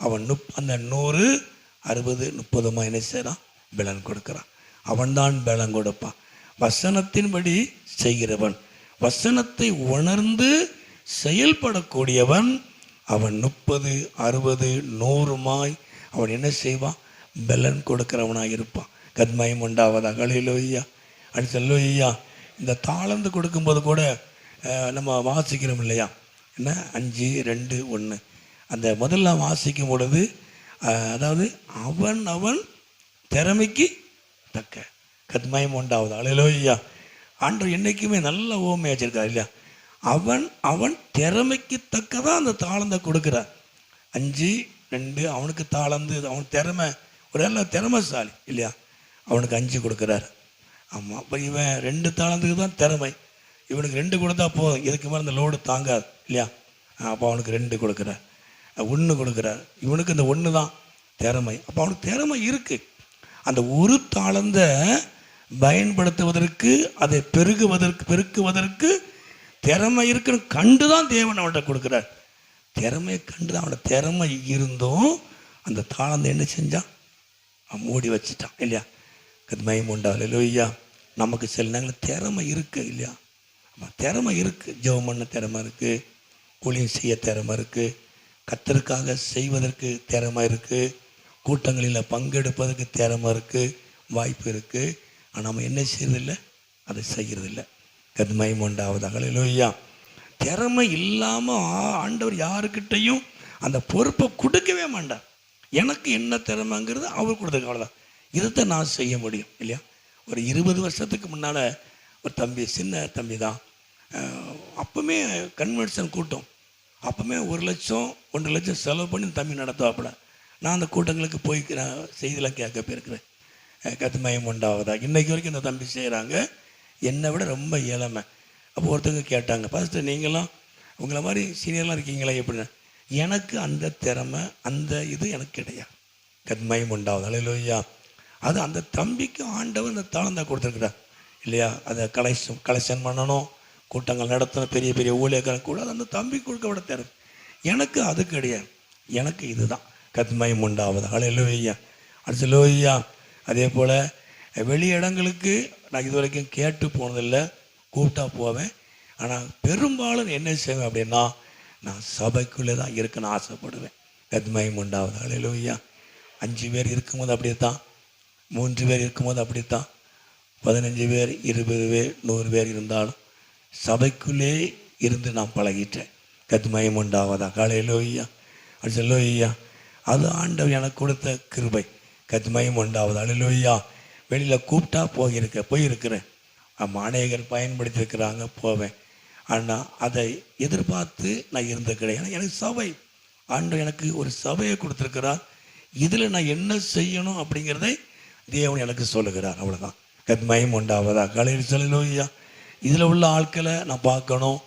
அவன் அந்த 100, 60, 30 என்ன செய்கிறான்? பலன் கொடுக்குறான். அவன்தான் பலன் கொடுப்பான். வசனத்தின்படி செய்கிறவன், வசனத்தை உணர்ந்து செயல்படக்கூடியவன், அவன் 30, 60, 100 அவன் என்ன செய்வான்? பலன் கொடுக்கிறவனாக இருப்பான். கத்மயம் உண்டாவதாக. அல்லேலூயா. அல்லேலூயா. இந்த தாளந்து கொடுக்கும்போது கூட நம்ம வாசிக்கிறோம் இல்லையா? என்ன 5, 2, 1 அந்த முதல்ல வாசிக்கும் பொழுது, அதாவது அவன் அவன் திறமைக்கு தக்க. கத்மயம் உண்டாவது. அல்லேலூயா. ஆண்டவர் என்றைக்குமே நல்ல ஓமை வச்சிருக்கார் இல்லையா? அவன் அவன் திறமைக்கு தக்கதான் அந்த தாளந்தை கொடுக்குறார். 5, 2 அவனுக்கு தாளந்து, அவன் திறமை, ஒரு நல்ல திறமைசாலி இல்லையா? அவனுக்கு 5 கொடுக்குறாரு. ஆமாம். அப்போ இவன் 2 தாளந்துக்கு தான் திறமை, இவனுக்கு 2 கொடுத்தா போதும், இதுக்கு மேலே இந்த லோடு தாங்காது இல்லையா? அப்போ அவனுக்கு 2 கொடுக்குறார். 1 கொடுக்குறார். இவனுக்கு இந்த 1 தான் திறமை. அப்போ அவனுக்கு திறமை இருக்குது. அந்த ஒரு தாளந்தை பயன்படுத்துவதற்கு, அதை பெருக்குவதற்கு திறமை இருக்குன்னு கண்டு தான் தேவன் அவன்கிட்ட கொடுக்குறார். திறமையை கண்டு தான், அவனோட திறமை இருந்தும் அந்த தாளந்தை என்ன செஞ்சான்? அவன் மூடி வச்சுட்டான் இல்லையா? கத்மயம் உண்டாவது. இல்லையா? நமக்கு சில நேரங்களில் திறமை இருக்குது இல்லையா? திறமை இருக்குது. ஜெபம் பண்ண திறமை இருக்குது, ஊழியம் செய்ய திறமை இருக்குது, கர்த்தருக்காக செய்வதற்கு திறமை இருக்குது, கூட்டங்களில் பங்கெடுப்பதற்கு திறமை இருக்குது, வாய்ப்பு இருக்குது. ஆனால் நம்ம என்ன செய்யறதில்லை? அதை செய்கிறதில்லை. கத்மயம் உண்டாவதாக. அல்லேலூயா. திறமை இல்லாமல் ஆண்டவர் யாருக்கிட்டையும் அந்த பொறுப்பை கொடுக்கவே மாட்டார். எனக்கு என்ன திறமைங்கிறது அவர் கொடுத்துருக்க, அவ்வளோதான். இதைத்தான் நான் செய்ய முடியும் இல்லையா? ஒரு 20 வருஷத்துக்கு முன்னால் ஒரு தம்பி, சின்ன தம்பி தான், அப்போவுமே கன்வென்ஷன் கூட்டம், அப்போவுமே 1 லட்சம் 1.5 லட்சம் செலவு பண்ணி தம்பி நடத்துவாப்புல. நான் அந்த கூட்டங்களுக்கு போய் செய்திலாம் கேட்க போயிருக்கிறேன். கத்மயம் உண்டாவதா. இன்றைக்கு வரைக்கும் இந்த தம்பி செய்கிறாங்க. என்னை விட ரொம்ப இளமை. அப்போ ஒருத்தவங்க கேட்டாங்க, பாஸ்டர் நீங்களாம் உங்களை மாதிரி சீனியர்லாம் இருக்கீங்களா எப்படின்னா? எனக்கு அந்த திறமை, அந்த இது எனக்கு கிடையாது. கத்மயம் உண்டாவது. அல்லேலூயா. அது அந்த தம்பிக்கு ஆண்டவர் அந்த தாளந்தா கொடுத்துருக்குறார் இல்லையா? அதை கலெக்ஷன் பண்ணணும், கூட்டங்கள் நடத்தணும், பெரிய பெரிய ஊழியக்காரன் கூட அந்த தம்பி கொடுக்க விட திறமை. எனக்கு அது கிடையாது. எனக்கு இதுதான். கத்மயம் உண்டாவது. அல்லேலூயா. அல்லேலூயா. அதே போல் வெளி இடங்களுக்கு நான் இது வரைக்கும் கேட்டு போனதில்லை, கூப்பிட்டா போவேன். ஆனால் பெரும்பாலும் என்ன செய்வேன் அப்படின்னா, நான் சபைக்குள்ளே தான் இருக்குன்னு ஆசைப்படுவேன். கத்மயம் உண்டாவது. அல்லேலூயா. 5 பேர் இருக்கும்போது அப்படித்தான், 3 பேர் இருக்கும்போது அப்படித்தான், 15 பேர், 20 பேர், 100 பேர் இருந்தாலும் சபைக்குள்ளே இருந்து நான் பழகிட்டேன். கத்மயம் உண்டாவதா. அல்லேலூயா. அல்லேலூயா. அது ஆண்டவர் எனக்கு கொடுத்த கிருபை. கத்மயம் உண்டாவது. அல்லேலூயா. வெளியில் கூப்பிட்டா போயிருக்கிறேன். அநேகர் பயன்படுத்தியிருக்கிறாங்க, போவேன். ஆனால் அதை எதிர்பார்த்து நான் இருந்த கிடையாது. எனக்கு சபை, ஆண்டவர் எனக்கு ஒரு சபையை கொடுத்துருக்கிறார். இதில் நான் என்ன செய்யணும் அப்படிங்கிறதை தேவன் எனக்கு சொல்லுகிறார். அவ்வளோதான். கத்மயம் உண்டாவதா. அல்லேலூயா. இதில் உள்ள ஆட்களை நான் பார்க்கணும்,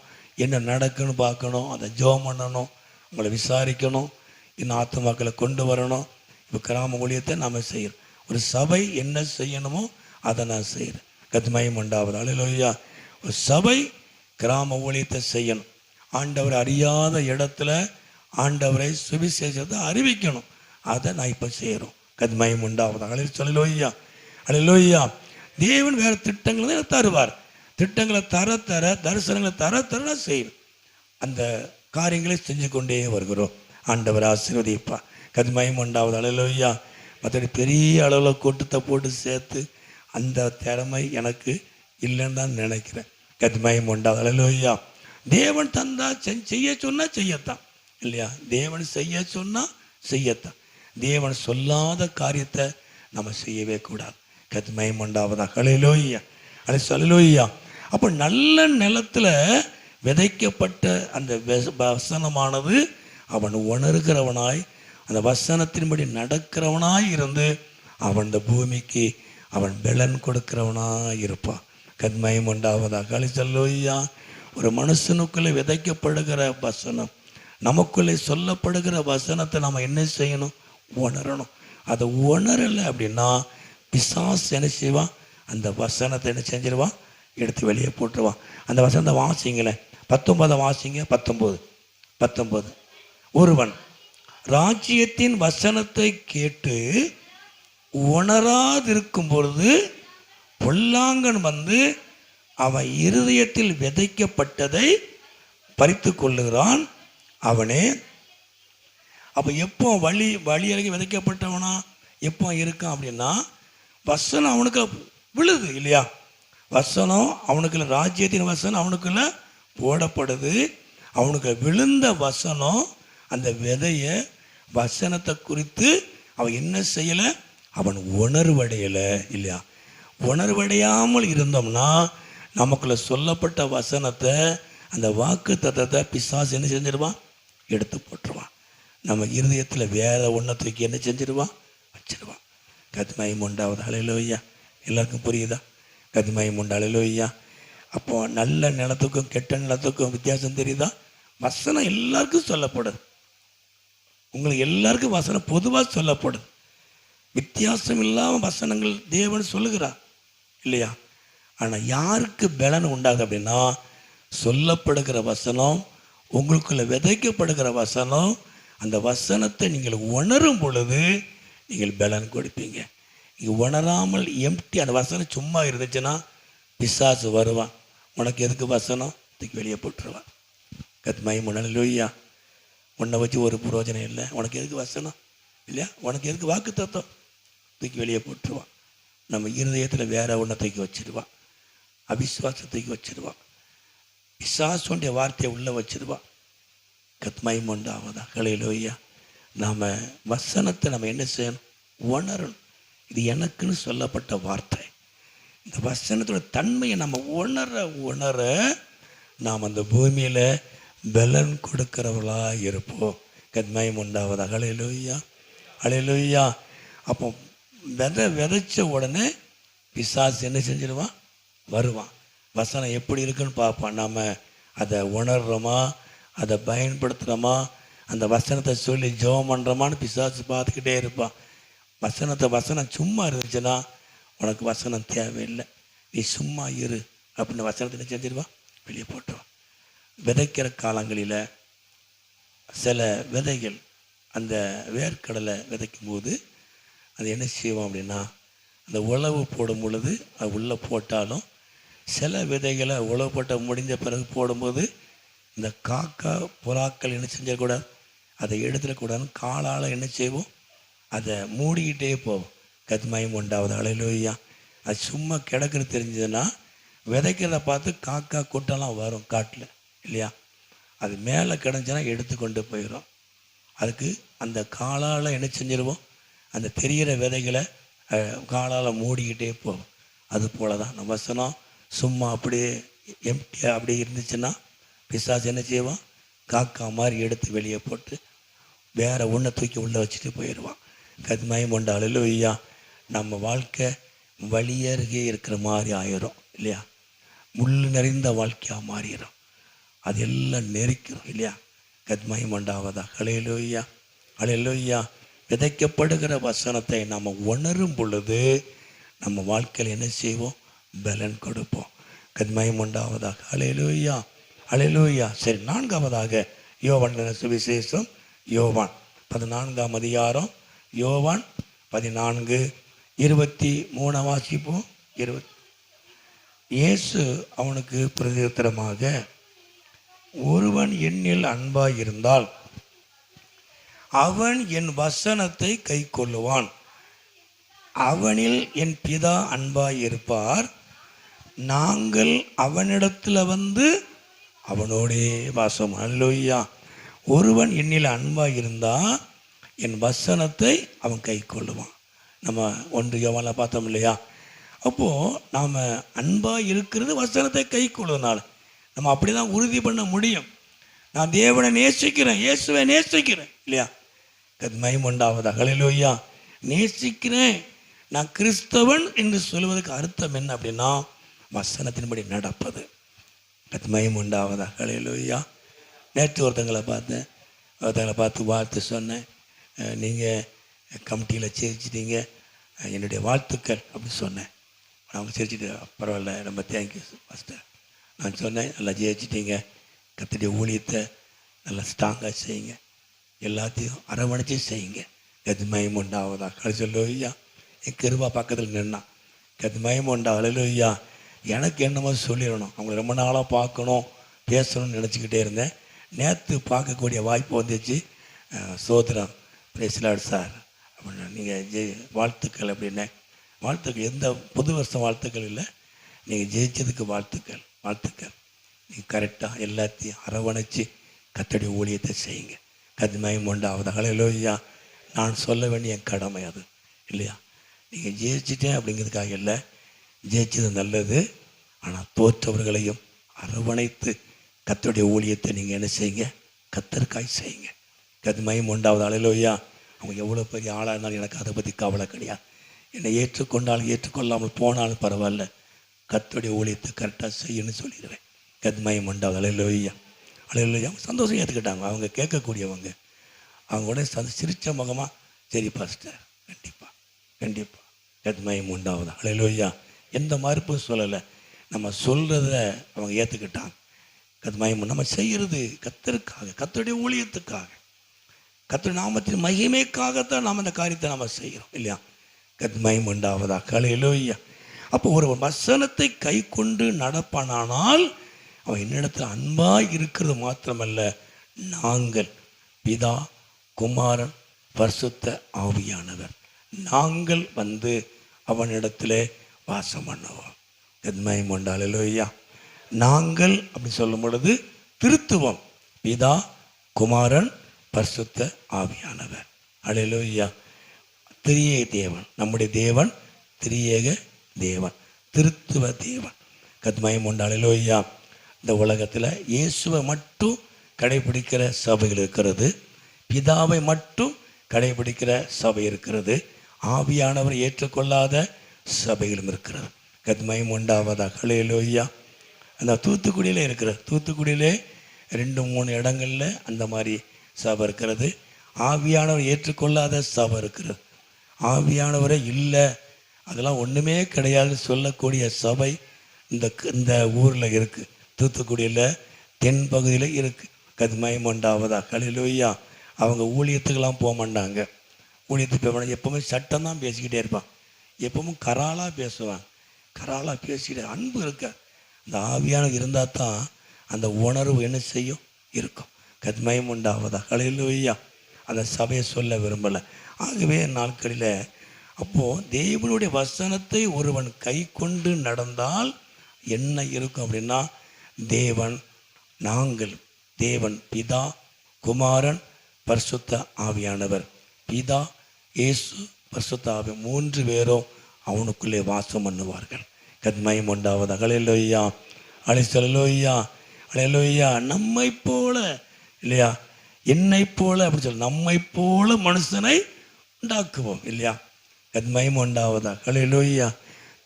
என்ன நடக்குன்னு பார்க்கணும், அதை ஜெபம் பண்ணணும், உங்களை விசாரிக்கணும், இன்னும் ஆத்துமாக்களை கொண்டு வரணும். இப்போ கிராம ஊழியத்தை நாம் செய்கிறோம். ஒரு சபை என்ன செய்யணுமோ அதை நான் செய்கிறேன். கத்மயம் உண்டாவது. அல்லேலூயா. ஒரு சபை கிராம ஊழியத்தை செய்யணும். ஆண்டவர் அறியாத இடத்துல ஆண்டவரை சுவிசேஷத்தை அறிவிக்கணும். அதை நான் இப்போ செய்கிறோம். கத்மயம் உண்டாவது. அல்லேலூயா. அல்லேலூயா. தேவன் வேறு திட்டங்களை தான் தருவார். திட்டங்களை தர தர, தரிசனங்களை தர தர செய்யும். அந்த காரியங்களை செஞ்சு கொண்டே வருகிறோம். ஆண்டவர் ஆசீர்வதிப்பா. கதிமயம் உண்டாவது. அல்லேலூயா. மற்றபடி பெரிய அளவில் கூட்டத்தை போட்டு சேர்த்து அந்த திறமை எனக்கு இல்லைன்னு தான் நினைக்கிறேன். கதிமயம் உண்டாவது. அல்லேலூயா. தேவன் தந்தா செய்ய சொன்னால் செய்யத்தான், இல்லையா? தேவன் செய்ய சொன்னால் செய்யத்தான். தேவன் சொல்லாத காரியத்தை நம்ம செய்யவே கூடாது. கதிமயம் உண்டாவதா. அல்லேலூயா. அல்லேலூயா. அப்போ நல்ல நிலத்தில் விதைக்கப்பட்ட அந்த வசனமானது அவன் உணர்கிறவனாய், அந்த வசனத்தின்படி நடக்கிறவனாய் இருந்து அவன் இந்த பூமிக்கு அவன் பலன் கொடுக்கிறவனாய் இருப்பான். கதிமயம் உண்டாவதாக. அல்லேலூயா. ஒரு மனுஷனுக்குள்ளே விதைக்கப்படுகிற வசனம், நமக்குள்ளே சொல்லப்படுகிற வசனத்தை நம்ம என்ன செய்யணும்? உணரணும். அதை உணரலை அப்படின்னா பிசாசு என்ன செய்வான்? அந்த வசனத்தை என்ன செஞ்சிருவான்? எடுத்து வெளியே போட்டுருவான். அந்த வசனத்தை வாசிங்களேன். 19 வாசிங்க. 19. ஒருவன் ராஜ்யத்தின் வசனத்தை கேட்டு உணராதிருக்கும் பொழுது பொல்லாங்கன் வந்து அவன் இருதயத்தில் விதைக்கப்பட்டதை பறித்து கொள்ளுகிறான். அவனே அப்போ எப்போ வழியருகே விதைக்கப்பட்டவனா எப்போ இருக்கான் அப்படின்னா, வசனம் அவனுக்கு விழுது, இல்லையா? வசனம் அவனுக்குள்ள, ராஜ்யத்தின் வசனம் அவனுக்குள்ள போடப்படுது. அவனுக்கு விழுந்த வசனம், அந்த விதையை, வசனத்தை குறித்து அவன் என்ன செய்யலை? அவன் உணர்வடையலை, இல்லையா? உணர்வடையாமல் இருந்தோம்னா நமக்குள்ள சொல்லப்பட்ட வசனத்தை, அந்த வாக்கு தத்தத்தை பிசாசு என்ன செஞ்சிருவான்? எடுத்து போட்டுருவான். நம்ம இருதயத்தில் வேற ஒன்றத்துக்கு என்ன செஞ்சிருவான்? வச்சிருவான். கதிமயம் உண்டாவது. அல்லேலூயா. எல்லாருக்கும் புரியுதா? கதிமயம் உண்டு. அல்லேலூயா. அப்போ நல்ல நிலத்துக்கும் கெட்ட நிலத்துக்கும் வித்தியாசம் தெரியுதா? வசனம் எல்லாருக்கும் சொல்லப்படுது. உங்களுக்கு எல்லாருக்கும் வசனம் பொதுவாக சொல்லப்படுது. வித்தியாசம் இல்லாமல் வசனங்கள் தேவன் சொல்லுகிறார், இல்லையா? ஆனால் யாருக்கு பலன் உண்டாகுது அப்படின்னா, சொல்லப்படுகிற வசனம், உங்களுக்குள்ள விதைக்கப்படுகிற வசனம், அந்த வசனத்தை நீங்கள் உணரும் பொழுது நீங்கள் பலன் கொடுப்பீங்க. நீங்கள் உணராமல் எம்டி அந்த வசனம் சும்மா இருந்துச்சுன்னா பிசாசு வருவான். உனக்கு எதுக்கு வசனம்? தூக்கி வெளியே போட்டுருவான். கத்மயம் அல்லேலூயா. உன்னை வச்சு ஒரு பிரயோஜனம் இல்லை. உனக்கு எதுக்கு வசனம், இல்லையா? உனக்கு எதுக்கு வாக்கு தத்துவம்? தூக்கி வெளியே போட்டுருவான். நம்ம இருதயத்தில் வேற ஒன்றை தூக்கி வச்சிருவான். அவிசுவாசத்துக்கு வச்சிருவான். பிசாசுடைய வார்த்தையை உள்ளே வச்சிருவான். கத்மயம் உண்டாவதா. அல்லேலூயா. நாம் வசனத்தை நம்ம என்ன செய்யணும்? உணரணும். இது எனக்குன்னு சொல்லப்பட்ட வார்த்தை. இந்த வசனத்தோட தன்மையை நம்ம உணர நாம் அந்த பூமியில் பலன் கொடுக்கிறவர்களாக இருப்போம். கத்மயம் உண்டாவதா. அல்லேலூயா. அல்லேலூயா. அப்போ விதைச்ச உடனே பிசாசு என்ன செஞ்சிடுவான்? வருவான். வசனம் எப்படி இருக்குன்னு பார்ப்பான். நாம் அதை உணர்றோமா, அதை பயன்படுத்துகிறோமா, அந்த வசனத்தை சொல்லி ஜெபம் பண்ணுறோமான்னு பிசாசு பார்த்துக்கிட்டே இருப்பான். வசனம் சும்மா இருந்துச்சுன்னா உனக்கு வசனம் தேவையில்லை, நீ சும்மா இரு அப்படின்னு வசனத்தை என்ன செஞ்சிருவான்? வெளியே போட்டுருவான். விதைக்கிற காலங்களில் சில விதைகள் அந்த வேர்க்கடலை விதைக்கும் போது அது என்ன செய்வோம் அப்படின்னா, அந்த உழவு போடும் பொழுது அது உள்ளே போட்டாலும், சில விதைகளை உழவு போட்ட முடிஞ்ச பிறகு போடும்போது இந்த காக்கா புறாக்கள் என்ன செஞ்சிடக்கூடாது? அதை எடுத்துடக்கூடாதுன்னு காலால் என்ன செய்வோம்? அதை மூடிக்கிட்டே போவோம். கத்மயம் உண்டாவது. அல்லேலூயா. அது சும்மா கிடக்குன்னு தெரிஞ்சதுன்னா விதைக்கிறத பார்த்து காக்கா கூட்டம்லாம் வரும் காட்டில், இல்லையா? அது மேலே கிடந்துச்சுன்னா எடுத்து கொண்டு போயிடும். அதுக்கு அந்த காலால் என்ன செஞ்சிருவோம்? அந்த தெரிகிற விதைகளை காலால் மூடிக்கிட்டே போவோம். அது போல தான் நம்ம வசனம் சும்மா அப்படியே எம்டியாக அப்படியே இருந்துச்சுன்னா பிசாசு என்ன செய்வான்? காக்கா மாதிரி எடுத்து வெளியே போட்டு வேற ஒன்றை தூக்கி உள்ளே வச்சுட்டு போயிடுவான். கத்மயம் உண்டு. அல்லேலூயா. நம்ம வாழ்க்கை வழியருகே இருக்கிற மாதிரி ஆயிரும், இல்லையா? முள் நிறைந்த வாழ்க்கையாக மாறிடும். அது எல்லாம் நெருக்கிறோம், இல்லையா? கத்மயம் உண்டாவதா. அல்லேலூயா. அல்லேலூயா. விதைக்கப்படுகிற வசனத்தை நம்ம உணரும் பொழுது நம்ம வாழ்க்கையில் என்ன செய்வோம்? பலன் கொடுப்போம். கத்மயம் உண்டாவதாக. அல்லேலூயா. அல்லேலூயா. சரி, 4வதாக யோவான் சுவிசேஷம், யோவான் 14ஆம் அதிகாரம், யோவான் 14, 23 வாசிப்போம். இயேசு அவனுக்கு பிரதியுத்தரமாக, ஒருவன் என்னில் அன்பாய் இருந்தால் அவன் என் வசனத்தை கை கொள்ளுவான், அவனில் என் பிதா அன்பாய் இருப்பார், நாங்கள் அவனிடத்தில் வந்து அவனோடே வாசம். அல்லேலூயா. ஒருவன் என்னில் அன்பாய் இருந்தால் என் வசனத்தை அவன் கை கொள்ளுவான். நம்ம 1 யோவானில் பார்த்தோம் இல்லையா? அப்போது நாம் அன்பாக இருக்கிறது வசனத்தை கை கொள்வதனால நம்ம அப்படி தான் உறுதி பண்ண முடியும். நான் தேவனை நேசிக்கிறேன், இயேசுவை நேசிக்கிறேன் இல்லையா? மகிமையுண்டாவதாக. ஹல்லேலூயா. நேசிக்கிறேன், நான் கிறிஸ்தவன் என்று சொல்வதற்கு அர்த்தம் என்ன அப்படின்னா வசனத்தின்படி நடப்பது. மகிமையுண்டாவதாக. ஹல்லேலூயா. நேற்று ஒருத்தங்களை பார்த்து வாழ்த்து சொன்னேன். நீங்கள் கமிட்டியில் ஜெயிச்சிட்டீங்க, என்னுடைய வாழ்த்துக்கள் அப்படி சொன்னேன். அவங்க சிரிச்சிட்டு பரவாயில்ல, ரொம்ப தேங்க்யூ மாஸ்டர். நான் சொன்னேன், நல்லா ஜெயிச்சிட்டீங்க, கர்த்தருடைய ஊழியத்தை நல்லா ஸ்ட்ராங்காக செய்யுங்க, எல்லாத்தையும் அரவணைச்சி செய்யுங்க. மகிமையுண்டாவதா. ஹல்லேலூயா. என் கிருபா பக்கத்தில் நின்னான். மகிமையுண்டா. ஹல்லேலூயா. எனக்கு என்னமோ சொல்லிடணும், அவங்களை ரொம்ப நாளாக பார்க்கணும் பேசணும்னு நினச்சிக்கிட்டே இருந்தேன். நேற்று பார்க்கக்கூடிய வாய்ப்பு வந்துச்சு. சோதரம் பிரேசிலாடு சார் அப்படின்னா நீங்கள் வாழ்த்துக்கள் அப்படின்னே. வாழ்த்துக்கள், எந்த புது வருஷம் வாழ்த்துக்கள் இல்லை, நீங்கள் ஜெயிச்சதுக்கு வாழ்த்துக்கள். நீங்கள் கரெக்டாக எல்லாத்தையும் அரவணைச்சி கர்த்தருடைய ஊழியத்தை செய்யுங்க. மகிமையுண்டாவதாக. ஹல்லேலூயா. நான் சொல்ல வேண்டிய என் கடமை அது இல்லையா? நீங்கள் ஜெயிச்சிட்டேன் அப்படிங்கிறதுக்காக இல்லை, ஜெயிச்சது நல்லது, ஆனால் தோற்றவர்களையும் அரவணைத்து கர்த்தருடைய ஊழியத்தை நீங்கள் என்ன செய்யுங்க, கர்த்தருக்காய் செய்யுங்க. மகிமையுண்டாவதாக. ஹல்லேலூயா. அவங்க எவ்வளோ பெரிய ஆளாக இருந்தாலும் எனக்கு அதை பற்றி கவலை கிடையாது. என்னை ஏற்றுக்கொண்டாலும் ஏற்றுக்கொள்ளாமல் போனாலும் பரவாயில்ல, கர்த்தருடைய ஊழியத்தை கரெக்டாக செய்யணும்னு சொல்லிடுவேன். மகிமையுண்டாவதாக. ஹல்லேலூயா. ஹல்லேலூயா. அவங்க சந்தோஷம் ஏற்றுக்கிட்டாங்க. அவங்க கேட்கக்கூடியவங்க, அவங்க உடனே சிரித்த முகமாக சரி பாஸ்டர், கண்டிப்பாக மகிமையுண்டாவதாக. ஹல்லேலூயா. எந்த மறுப்பும் சொல்லலை, நம்ம சொல்கிறத அவங்க ஏற்றுக்கிட்டாங்க. நம்ம செய்கிறது கர்த்தருக்காக, கர்த்தருடைய ஊழியத்துக்காக, கர்த்தருடைய நாமத்தின் மகிமைக்காகத்தான் நாம் அந்த காரியத்தை நம்ம செய்கிறோம் இல்லையா? மகிமையுண்டாவதாக. ஹல்லேலூயா. அப்போ ஒரு வசனத்தை கை கொண்டு நடப்பானால் அவன் என்னிடத்தில் அன்பாய் இருக்கிறது மாத்திரமல்ல, நாங்கள் பிதா குமாரன் பரிசுத்த ஆவியானவர் நாங்கள் வந்து அவனிடத்திலே வாசம் பண்ணுவோம். மகிமையுண்டா. ஹல்லேலூயா. நாங்கள் அப்படி சொல்லும் பொழுது திருத்துவம், பிதா குமாரன் பரிசுத்த ஆவியானவர். ஹல்லேலூயா. திரியேக தேவன், நம்முடைய தேவன் திரியேக தேவன், திருத்துவ தேவன். மகிமையுண்டா. ஹல்லேலூயா. இந்த உலகத்தில் இயேசுவை மட்டும் கடைபிடிக்கிற சபைகள் இருக்கிறது, பிதாவை மட்டும் கடைபிடிக்கிற சபை இருக்கிறது, ஆவியானவரை ஏற்றுக்கொள்ளாத சபைகளும் இருக்கிறது. மகிமையுண்டாவதாக. ஹல்லேலூயா. அந்த தூத்துக்குடியில் இருக்கிற, தூத்துக்குடியிலே 2-3 இடங்களில் அந்த மாதிரி சபை இருக்கிறது. ஆவியானவர் ஏற்றுக்கொள்ளாத சபை இருக்கிறது. ஆவியானவரை இல்லை, அதெல்லாம் ஒன்றுமே கிடையாதுன்னு சொல்லக்கூடிய சபை இந்த ஊரில் இருக்குது. தூத்துக்குடியில் தென் பகுதியில் இருக்குது. மகிமையுண்டாவதாக. ஹல்லேலூயா. அவங்க ஊழியத்துக்கெல்லாம் போக மாட்டாங்க. ஊழியத்துக்கு போய் எப்போவுமே சட்டம் தான் பேசிக்கிட்டே இருப்பான், எப்பவும் கராலாக பேசுவான். கராலாக பேசிக்கிட்டே அன்பு இருக்க. இந்த ஆவியானவர் இருந்தால் தான் அந்த உணர்வு என்ன செய்யும், இருக்கும். மகிமையுண்டாவதாக. ஹல்லேலூயா. அந்த சபையை சொல்ல விரும்பலை. ஆகவே நாட்களில் அப்போது தேவனுடைய வசனத்தை ஒருவன் கை கொண்டு நடந்தால் என்ன இருக்கும் அப்படின்னா, தேவன் பிதா குமாரன் பரிசுத்த ஆவியானவர், பிதா இயேசு பரிசுத்த ஆவி 3 பேரும் அவனுக்குள்ளே வாசம் பண்ணுவார்கள். மகிமையுண்டாவதாக. ஹல்லேலூயா. ஹல்லேலூயா. ஹல்லேலூயா. நம்மை போல இல்லையா, என்னை போல அப்படி சொல்ல, நம்மை போல மனுஷனை உண்டாக்குவோம் இல்லையா? மகிமையுண்டாவதாக. ஹல்லேலூயா.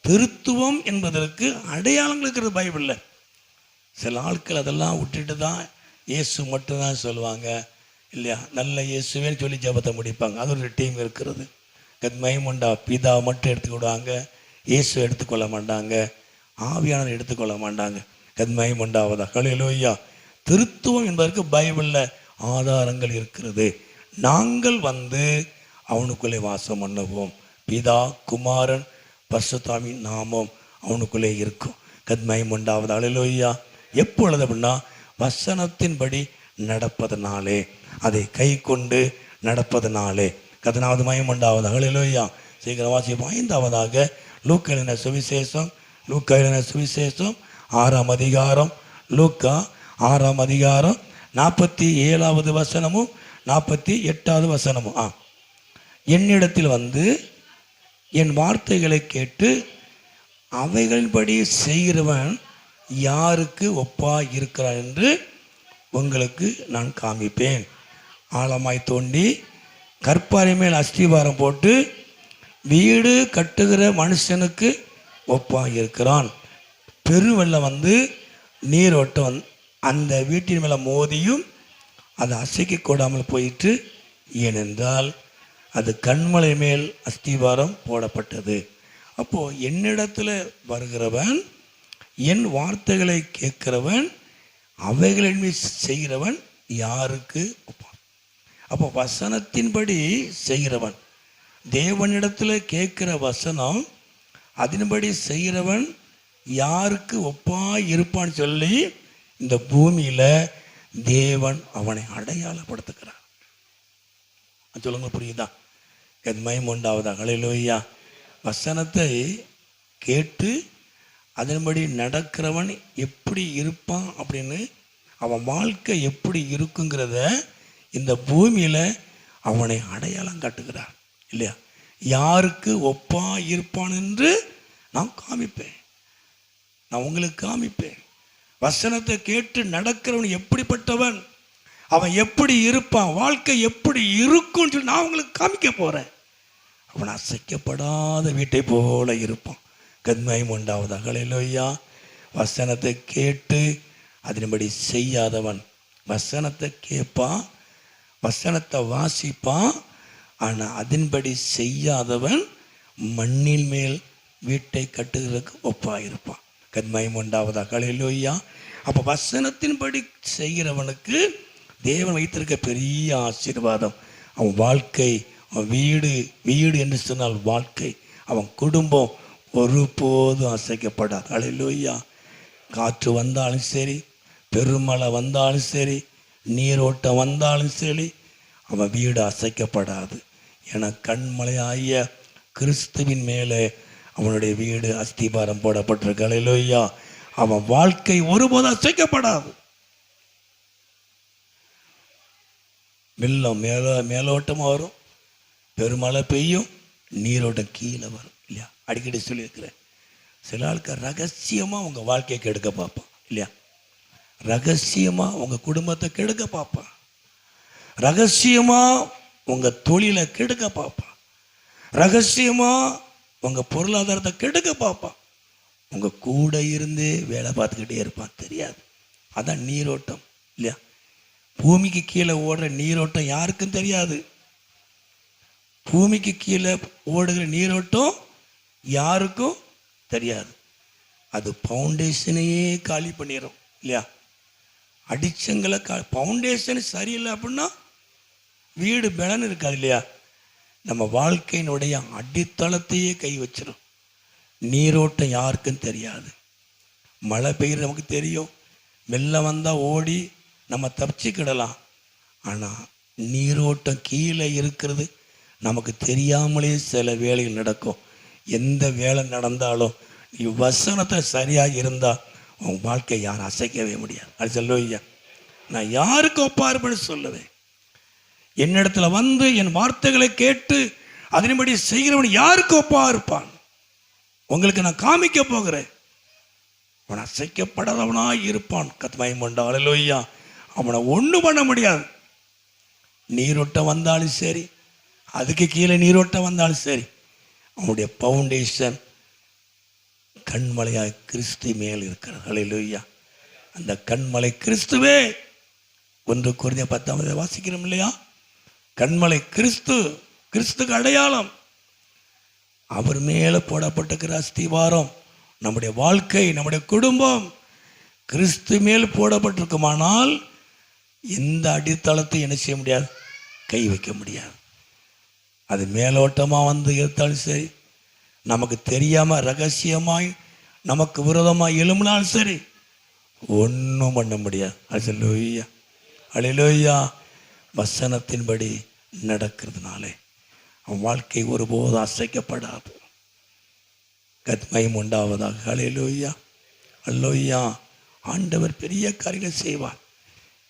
திருத்துவம் என்பதற்கு அடையாளங்கள் இருக்கிறது பைபிளில். சில ஆட்கள் அதெல்லாம் விட்டுட்டு தான் இயேசு மட்டும்தான் சொல்லுவாங்க இல்லையா? நல்ல இயேசுவேன்னு சொல்லி ஜெபத்தை முடிப்பாங்க. அது ஒரு டீம் இருக்கிறது. மகிமையுண்டா. பிதா மட்டும் எடுத்துக்கிடுவாங்க, இயேசு எடுத்துக்கொள்ள மாட்டாங்க, ஆவியானவர் எடுத்துக்கொள்ள மாட்டாங்க. மகிமையுண்டாவதாக. ஹல்லேலூயா. திருத்துவம் என்பதற்கு பைபிளில் ஆதாரங்கள் இருக்கிறது. நாங்கள் வந்து அவனுக்குள்ளே வாசம் பண்ணுவோம். பிதா, குமாரன், பரிசுத்தாவின் நாமம் அவனுக்குள்ளே இருக்கும். கத்மயம் உண்டாவது. அல்லேலூயா. எப்பொழுது அப்படின்னா வசனத்தின்படி நடப்பதனாலே, அதை கை கொண்டு நடப்பதனாலே கதனாவது மயம் உண்டாவது. அல்லேலூயா. சீக்கிரம் வாசிப்போம். 5ஆவதாக லூக்கா எழுதின சுவிசேஷம், லூக்கா எழுதின சுவிசேஷம் 6ஆம் அதிகாரம், லூக்கா 6ஆம் அதிகாரம் 47வது வசனமும் 48வது வசனமும். என்னிடத்தில் வந்து என் வார்த்தைகளை கேட்டு அவைகளின்படி செய்கிறவன் யாருக்கு ஒப்பாய் இருக்கிறான் என்று உங்களுக்கு நான் காமிப்பேன். ஆழமாய் தோண்டி கற்பாறை மேல் அஸ்திவாரம் போட்டு வீடு கட்டுகிற மனுஷனுக்கு ஒப்பாய் இருக்கிறான். பெருவெள்ளம் வந்து நீரோட்டம் அந்த வீட்டின் மேலே மோதியும் அதை அசைக்க கூடாமல் போயிட்டு, ஏனென்றால் அது கண்மலை மேல் அஸ்திவாரம் போடப்பட்டது. அப்போது என்னிடத்தில் வருகிறவன், என் வார்த்தைகளை கேட்கிறவன், அவைகளின் மீது செய்கிறவன் யாருக்கு ஒப்பான்? அப்போ வசனத்தின்படி செய்கிறவன், தேவனிடத்தில் கேட்கிற வசனம், அதன்படி செய்கிறவன் யாருக்கு ஒப்பாய் இருப்பான்னு சொல்லி இந்த பூமியில் தேவன் அவனை அடையாளப்படுத்துகிறார். சொல்லுங்க, புரியுதா? மயம் உண்டாவதா? அல்லேலூயா. வசனத்தை கேட்டு அதன்படி நடக்கிறவன் எப்படி இருப்பான் அப்படின்னு, அவன் வாழ்க்கை எப்படி இருக்குங்கிறத இந்த பூமியில் அவனை அடையாளம் காட்டுகிறார் இல்லையா? யாருக்கு ஒப்பா இருப்பான் என்று நான் காமிப்பேன், நான் உங்களுக்கு காமிப்பேன். வசனத்தை கேட்டு நடக்கிறவன் எப்படிப்பட்டவன், அவன் எப்படி இருப்பான், வாழ்க்கை எப்படி இருக்கும்னு சொல்லி நான் உங்களுக்கு காமிக்க போகிறேன். அவன் அசைக்கப்படாத வீட்டை போல இருப்பான். கத்மயம் உண்டாவதா? அல்லேலூயா. வசனத்தை கேட்டு அதன்படி செய்யாதவன், வசனத்தை கேட்பான், வசனத்தை வாசிப்பான், ஆனால் அதன்படி செய்யாதவன் மண்ணில் மேல் வீட்டை கட்டுகிறதுக்கு ஒப்பாயிருப்பான். கத்மயம் உண்டாவதா? அல்லேலூயா. அப்போ வசனத்தின்படி செய்கிறவனுக்கு தேவன் வைத்திருக்க பெரிய ஆசீர்வாதம். அவன் வாழ்க்கை, அவன் வீடு என்று சொன்னால் வாழ்க்கை, அவன் குடும்பம் ஒருபோதும் அசைக்கப்படாது. அல்லேலூயா. காற்று வந்தாலும் சரி, பெருமழை வந்தாலும் சரி, நீரோட்டம் வந்தாலும் சரி, அவன் வீடு அசைக்கப்படாது. என கண்மலையாகிய கிறிஸ்துவின் மேலே அவனுடைய வீடு அஸ்திபாரம் போடப்பட்டிருக்கு. அல்லேலூயா. அவன் வாழ்க்கை ஒருபோதும் அசைக்கப்படாது. வெள்ளம் மேலோட்டமாக வரும், பெருமழை பெய்யும், நீரோட்டம் கீழே வரும் இல்லையா? அடிக்கடி சொல்லியிருக்கிறேன். சில ஆட்கள் ரகசியமாக உங்கள் வாழ்க்கையை கெடுக்க பார்ப்பான் இல்லையா? ரகசியமாக உங்கள் குடும்பத்தை கெடுக்க பார்ப்பான், ரகசியமாக உங்கள் தொழிலை கெடுக்க பார்ப்பான், ரகசியமாக உங்கள் பொருளாதாரத்தை கெடுக்க பார்ப்பான். உங்கள் கூட இருந்து வேலை பார்த்துக்கிட்டே இருப்பான், தெரியாது. அதான் நீரோட்டம் இல்லையா? பூமிக்கு கீழே ஓடுற நீரோட்டம் யாருக்கும் தெரியாது. பூமிக்கு கீழே ஓடுகிற நீரோட்டம் யாருக்கும் தெரியாது. அது ஃபவுண்டேஷனையே காலி பண்ணிடும் இல்லையா? அடிச்சங்களை ஃபவுண்டேஷன் சரியில்லை அப்படின்னா வீடு பலன் இருக்காது இல்லையா? நம்ம வாழ்க்கையினுடைய அடித்தளத்தையே கை வச்சிடும். நீரோட்டம் யாருக்கும் தெரியாது. மழை பெய்யுறது நமக்கு தெரியும், வெள்ளம் வந்தால் ஓடி நம்ம தப்பிச்சுக்கிடலாம். ஆனால் நீரோட்டம் கீழே இருக்கிறது நமக்கு தெரியாமலே சில வேலைகள் நடக்கும். எந்த வேலை நடந்தாலும் நீ வசனத்தை சரியாக இருந்தால் உன் வாழ்க்கை யாரும் அசைக்கவே முடியாது. அது சொல்லுவையா, நான் யாருக்கு ஒப்பாருப்பேன்னு சொல்லுவேன். என்னிடத்துல வந்து என் வார்த்தைகளை கேட்டு அதன்படி செய்கிறவன் யாருக்கு ஒப்பா இருப்பான்? உங்களுக்கு நான் காமிக்க போகிறேன். அவன் அசைக்கப்படாதவனாய் இருப்பான். கத்மயம் உண்டாவதா? அல்லேலூயா. அவனை ஒன்றும் பண்ண முடியாது. நீரோட்டம் வந்தாலும் சரி, அதுக்கு கீழே நீரோட்டம் வந்தாலும் சரி, அவனுடைய பவுண்டேஷன் கண்மலையாய் கிறிஸ்து மேல் இருக்கிறது. அல்லேலூயா. அந்த கண்மலை கிறிஸ்துவே. 1 கொரிந்தியர் 10 வாசிக்கிறோம் இல்லையா? கண்மலை கிறிஸ்து, கிறிஸ்துக்கு அடையாளம். அவர் மேலே போடப்பட்டிருக்கிற அஸ்திவாரம் நம்முடைய வாழ்க்கை, நம்முடைய குடும்பம் கிறிஸ்து மேல் எந்த அடித்தளத்தை என்ன செய்ய முடியாது? கை வைக்க முடியாது. அது மேலோட்டமாக வந்து இருந்தாலும் சரி, நமக்கு தெரியாமல் ரகசியமாய் நமக்கு விரோதமாக எழும்பினாலும் சரி, ஒன்றும் பண்ண முடியாது. அல்லேலூயா, அல்லேலூயா. வசனத்தின்படி நடக்கிறதுனாலே அவன் வாழ்க்கை ஒருபோதும் அசைக்கப்படாது. கத்மயம் உண்டாவதாக. அல்லேலூயா, அல்லேலூயா. ஆண்டவர் பெரிய காரியங்கள் செய்வார்.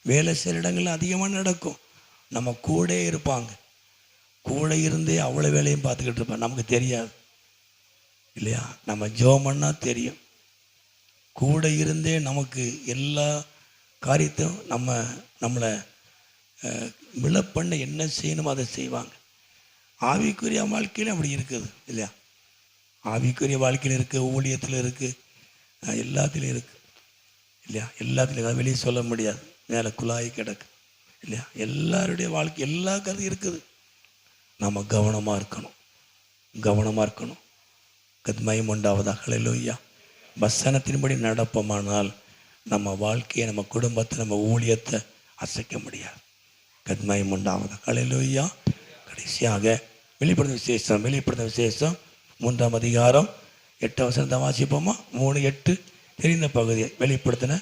வேலை செய்கிற இடங்கள் அதிகமாக நடக்கும். நம்ம கூட இருப்பாங்க, கூட இருந்தே அவ்வளோ வேலையும் பார்த்துக்கிட்டு இருப்பாங்க, நமக்கு தெரியாது இல்லையா? நம்ம ஜெபம் பண்ணால் தெரியும். கூட இருந்தே நமக்கு எல்லா காரியத்தையும் நம்மளை விழப்பண்ண என்ன செய்யணுமோ அதை செய்வாங்க. ஆவிக்குரிய வாழ்க்கையிலும் அப்படி இருக்குது இல்லையா? ஆவிக்குரிய வாழ்க்கையில் இருக்குது, ஊழியத்தில் இருக்குது, எல்லாத்துலேயும் இருக்குது இல்லையா? எல்லாத்துலேயும் அதை வெளியே சொல்ல முடியாது, மேலே குழாய் கிடக்கு இல்லையா? எல்லாருடைய வாழ்க்கை எல்லா கதையும் இருக்குது. நம்ம கவனமாக இருக்கணும், கவனமாக இருக்கணும். கத்மயம் உண்டாவதாக. அல்லேலூயா. வசனத்தின்படி நடப்போமானால் நம்ம வாழ்க்கையை, நம்ம குடும்பத்தை, நம்ம ஊழியத்தை அசைக்க முடியாது. கத்மயம் உண்டாவதாக. அல்லேலூயா. கடைசியாக வெளிப்படுத்தின விசேஷம் 3ஆம் அதிகாரம் 8ஆம் வசனத்தை வாசிப்போமா? 3:8 தெரிந்த பகுதியை. வெளிப்படுத்தின,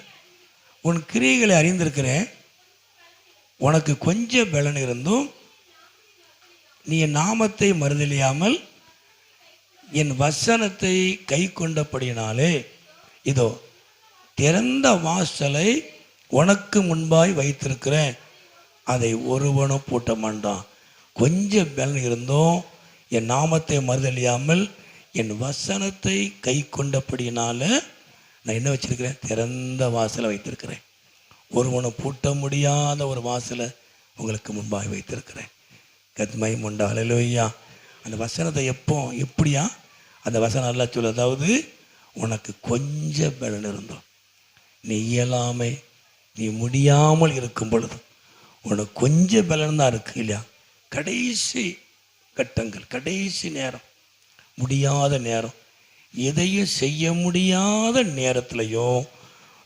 உன் கிரியைகளை அறிந்திருக்கிறேன், உனக்கு கொஞ்சம் பலன் இருந்தும் நீ என் நாமத்தை மறுதலியாமல் என் வசனத்தை கை கொண்டபடியினாலே இதோ திறந்த வாசலை உனக்கு முன்பாய் வைத்திருக்கிறேன், அதை ஒருவனும் பூட்ட மாட்டான். கொஞ்சம் பலன் இருந்தும் என் நாமத்தை மறுதலியாமல் என் வசனத்தை கை கொண்டபடியினால நான் என்ன வச்சிருக்கிறேன்? திறந்த வாசலை வைத்திருக்கிறேன். ஒருவனும் பூட்ட முடியாத ஒரு வாசலை உங்களுக்கு முன்பாக வைத்திருக்கிறேன். கத்மயம் உண்டா. அல்லேலூயா. அந்த வசனத்தை எப்படியா அந்த வசனம் நல்லா சொல்ல, அதாவது உனக்கு கொஞ்சம் பலன் இருந்தோம், நீ இயலாமை, நீ முடியாமல் இருக்கும் பொழுது உனக்கு கொஞ்சம் பலன் தான் இருக்கு இல்லையா? கடைசி கட்டங்கள், கடைசி நேரம், முடியாத நேரம், எதையும் செய்ய முடியாத நேரத்திலையும்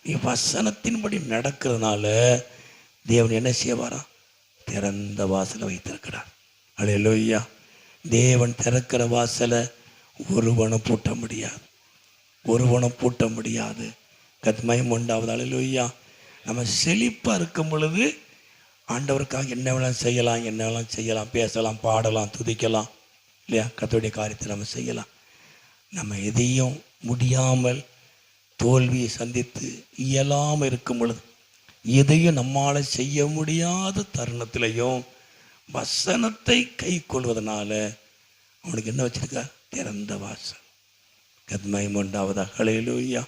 நீ வசனத்தின்படி நடக்கிறதுனால தேவன் என்ன செய்வாரா? திறந்த வாசலை வைத்திருக்கிறார். அல்லேலூயா. தேவன் திறக்கிற வாசலை ஒருவனும் பூட்ட முடியாது, ஒருவனும் பூட்ட முடியாது. கத்மயம் உண்டாவது. அல்லேலூயா. நம்ம செழிப்பாக இருக்கும் பொழுது ஆண்டவருக்காக என்ன வேணாலும் செய்யலாம், பேசலாம், பாடலாம், துதிக்கலாம் இல்லையா? கர்த்தருடைய காரியத்தை நம்ம செய்யலாம். நம்ம எதையும் முடியாமல் தோல்வியை சந்தித்து இயலாமல் இருக்கும் பொழுது, எதையும் நம்மால் செய்ய முடியாத தருணத்திலையும் வசனத்தை கை கொள்வதனால அவனுக்கு என்ன வச்சிருக்கா? திறந்த வாசல். கத்மயம் உண்டாவதாக. அல்லேலூயா.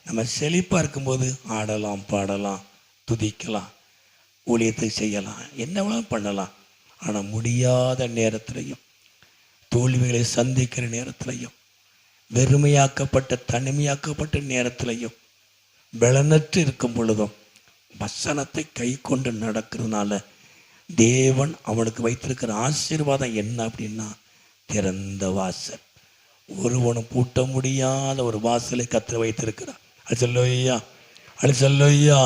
நம்ம செழிப்பாக இருக்கும்போது ஆடலாம், பாடலாம், துதிக்கலாம், ஊழியத்தை செய்யலாம், என்ன வேணாலும் பண்ணலாம். ஆனால் முடியாத நேரத்திலையும், தோல்விகளை சந்திக்கிற நேரத்திலையும், வெறுமையாக்கப்பட்ட தனிமையாக்கப்பட்ட நேரத்திலையும், பலனற்று இருக்கும் பொழுதும் வசனத்தை கை கொண்டு நடக்கிறதுனால தேவன் அவனுக்கு வைத்திருக்கிற ஆசீர்வாதம் என்ன அப்படின்னா திறந்த வாசல். ஒருவனும் பூட்ட முடியாத ஒரு வாசலை கர்த்தர் வைத்திருக்கிறார். அல்லேலூயா, அல்லேலூயா,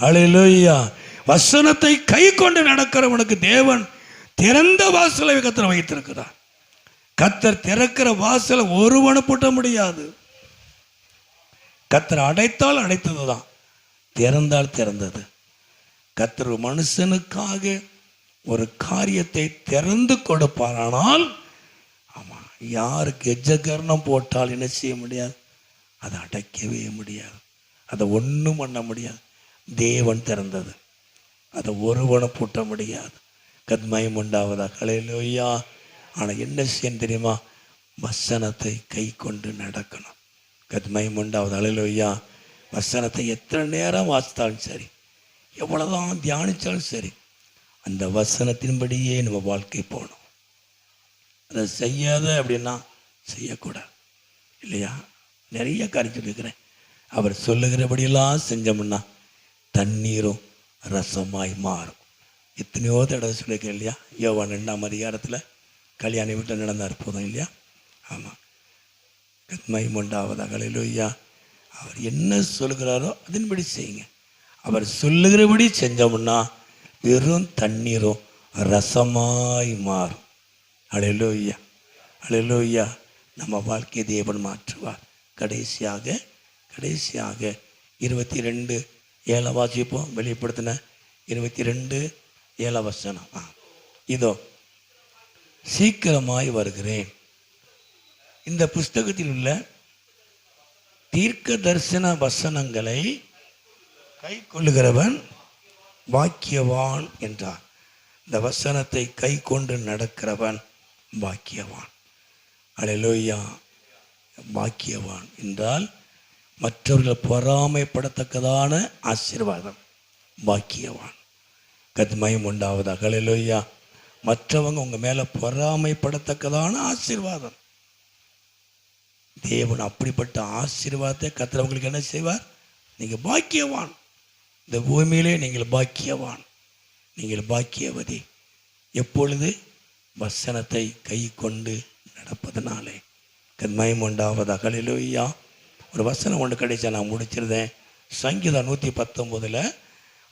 அல்லேலூயா. வசனத்தை கை கொண்டு நடக்கிறவனுக்கு தேவன் திறந்த வாசலை கர்த்தர் வைத்திருக்கிறார். கர்த்தர் திறக்கிற வாசலை ஒருவனும் பூட்ட முடியாது. கர்த்தர் அடைத்தால் அடைத்ததுதான், திறந்தால் திறந்தது. கர்த்தர் மனுஷனுக்காக ஒரு காரியத்தை திறந்து கொடுப்பாரானால், ஆமா, யாருக்கு எஜ்ஜகரணம் போட்டால் என்ன செய்ய முடியாது? அதை அடைக்கவே முடியாது, அதை ஒன்றும் பண்ண முடியாது. தேவன் திறந்தது, அதை ஒருவனும் பூட்ட முடியாது. கத்மயம் உண்டாவதா. அல்லேலூயா. ஆனால் என்ன செய்யணும் தெரியுமா? வசனத்தை கை கொண்டு நடக்கணும். கத்மயம் உண்டாவது. அல்லேலூயா. வசனத்தை எத்தனை நேரம் வாசித்தாலும் சரி, எவ்வளோதான் தியானித்தாலும் சரி, அந்த வசனத்தின்படியே நம்ம வாழ்க்கை போகணும். அதை செய்யாத அப்படின்னா செய்யக்கூடாது இல்லையா? நிறைய காரியம் சொல்லியிருக்கிறேன். அவர் சொல்லுகிறபடியெல்லாம் செஞ்சோம்னா தண்ணீரும் ரசமாய் மாறும். எத்தனையோ தடவை சொல்லியிருக்கேன் இல்லையா? யோவான் 2ஆம் அதிகாரத்தில் கல்யாணி வீட்டில் நடந்த அற்புதம் இல்லையா? ஆமாம். கத்மயம் உண்டாவதாக. அல்லேலூயா. அவர் என்ன சொல்லுகிறாரோ அதன்படி செய்யுங்க. அவர் சொல்லுகிறபடி செஞ்சோம்னா வெறும் தண்ணீரும் ரசமாய் மாறும். அல்லேலூயா, அல்லேலூயா. நம்ம வாழ்க்கையை தேவன் மாற்றுவார். கடைசியாக 22:7 வாசிப்போம். வெளிப்படுத்தின 22:7. இதோ சீக்கிரமாய் வருகிறேன். இந்த புஸ்தகத்தில் உள்ள தீர்க்க தரிசன வசனங்களை கை கொள்ளுகிறவன் பாக்கியவான் என்றார். இந்த வசனத்தை கை கொண்டு நடக்கிறவன் பாக்கியவான். அல்லேலூயா. பாக்கியவான் என்றால் மற்றவர்கள் பொறாமைப்படத்தக்கதான ஆசீர்வாதம். பாக்கியவான். கத்மயம் உண்டாவதாக. அல்லேலூயா. மற்றவங்க உங்க மேல பொறாமைப்படத்தக்கதான ஆசீர்வாதம். தேவன் அப்படிப்பட்ட ஆசீர்வாதத்தை கர்த்தர் என்ன செய்வார்? நீங்க பாக்கியவான். இந்த பூமியிலே நீங்கள் பாக்கியவான், நீங்கள் பாக்கியவதி. எப்பொழுது? வசனத்தை கை கொண்டு நடப்பதனாலே. கத்மயம் உண்டாவதாக. அல்லேலூயா. ஒரு வசனம் ஒன்று கிடைச்சா நான் முடிச்சிருந்தேன். சங்கீதம் 119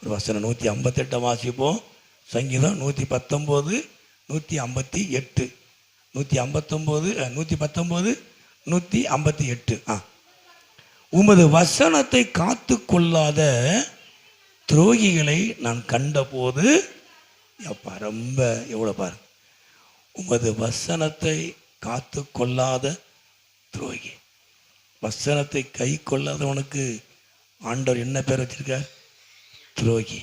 ஒரு வசனம் 158 வாசிப்போம். சங்கீதம் 119 158 119 158. உமது வசனத்தை காத்து கொள்ளாத துரோகிகளை நான் கண்டபோது, அப்பா ரொம்ப எவ்வளோ பாரு, உமது வசனத்தை காத்து கொள்ளாத துரோகி. வசனத்தை கை கொள்ளாதவனுக்கு ஆண்டவர் என்ன பேர் வச்சிருக்கார்? துரோகி.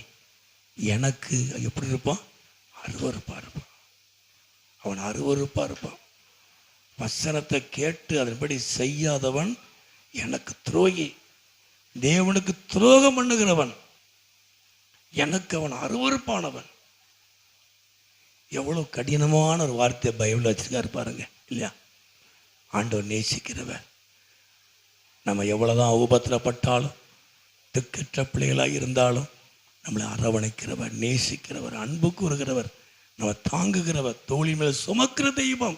எனக்கு எப்படி இருப்பான்? அருவருப்பா இருப்பான். அவன் அருவருப்பா இருப்பான். வசனத்தை கேட்டு அதன்படி செய்யாதவன் எனக்கு துரோகி. தேவனுக்கு துரோகம் பண்ணுகிறவன் எனக்கு அவன் அருவருப்பானவன். எவ்வளவு கடினமான ஒரு வார்த்தையை பைபிள் வச்சிருக்காரு பாருங்க, இல்லையா? ஆண்டவர் நேசிக்கிறவர். நம்ம எவ்வளவுதான் உபத்திரப்பட்டாலும், திக்கற்ற பிள்ளைகளாக இருந்தாலும் நம்மளை அரவணைக்கிறவர், நேசிக்கிறவர், அன்பு கூறுகிறவர், நம்ம தாங்குகிறவர், தோழி மேல் சுமக்கிற தெய்வம்.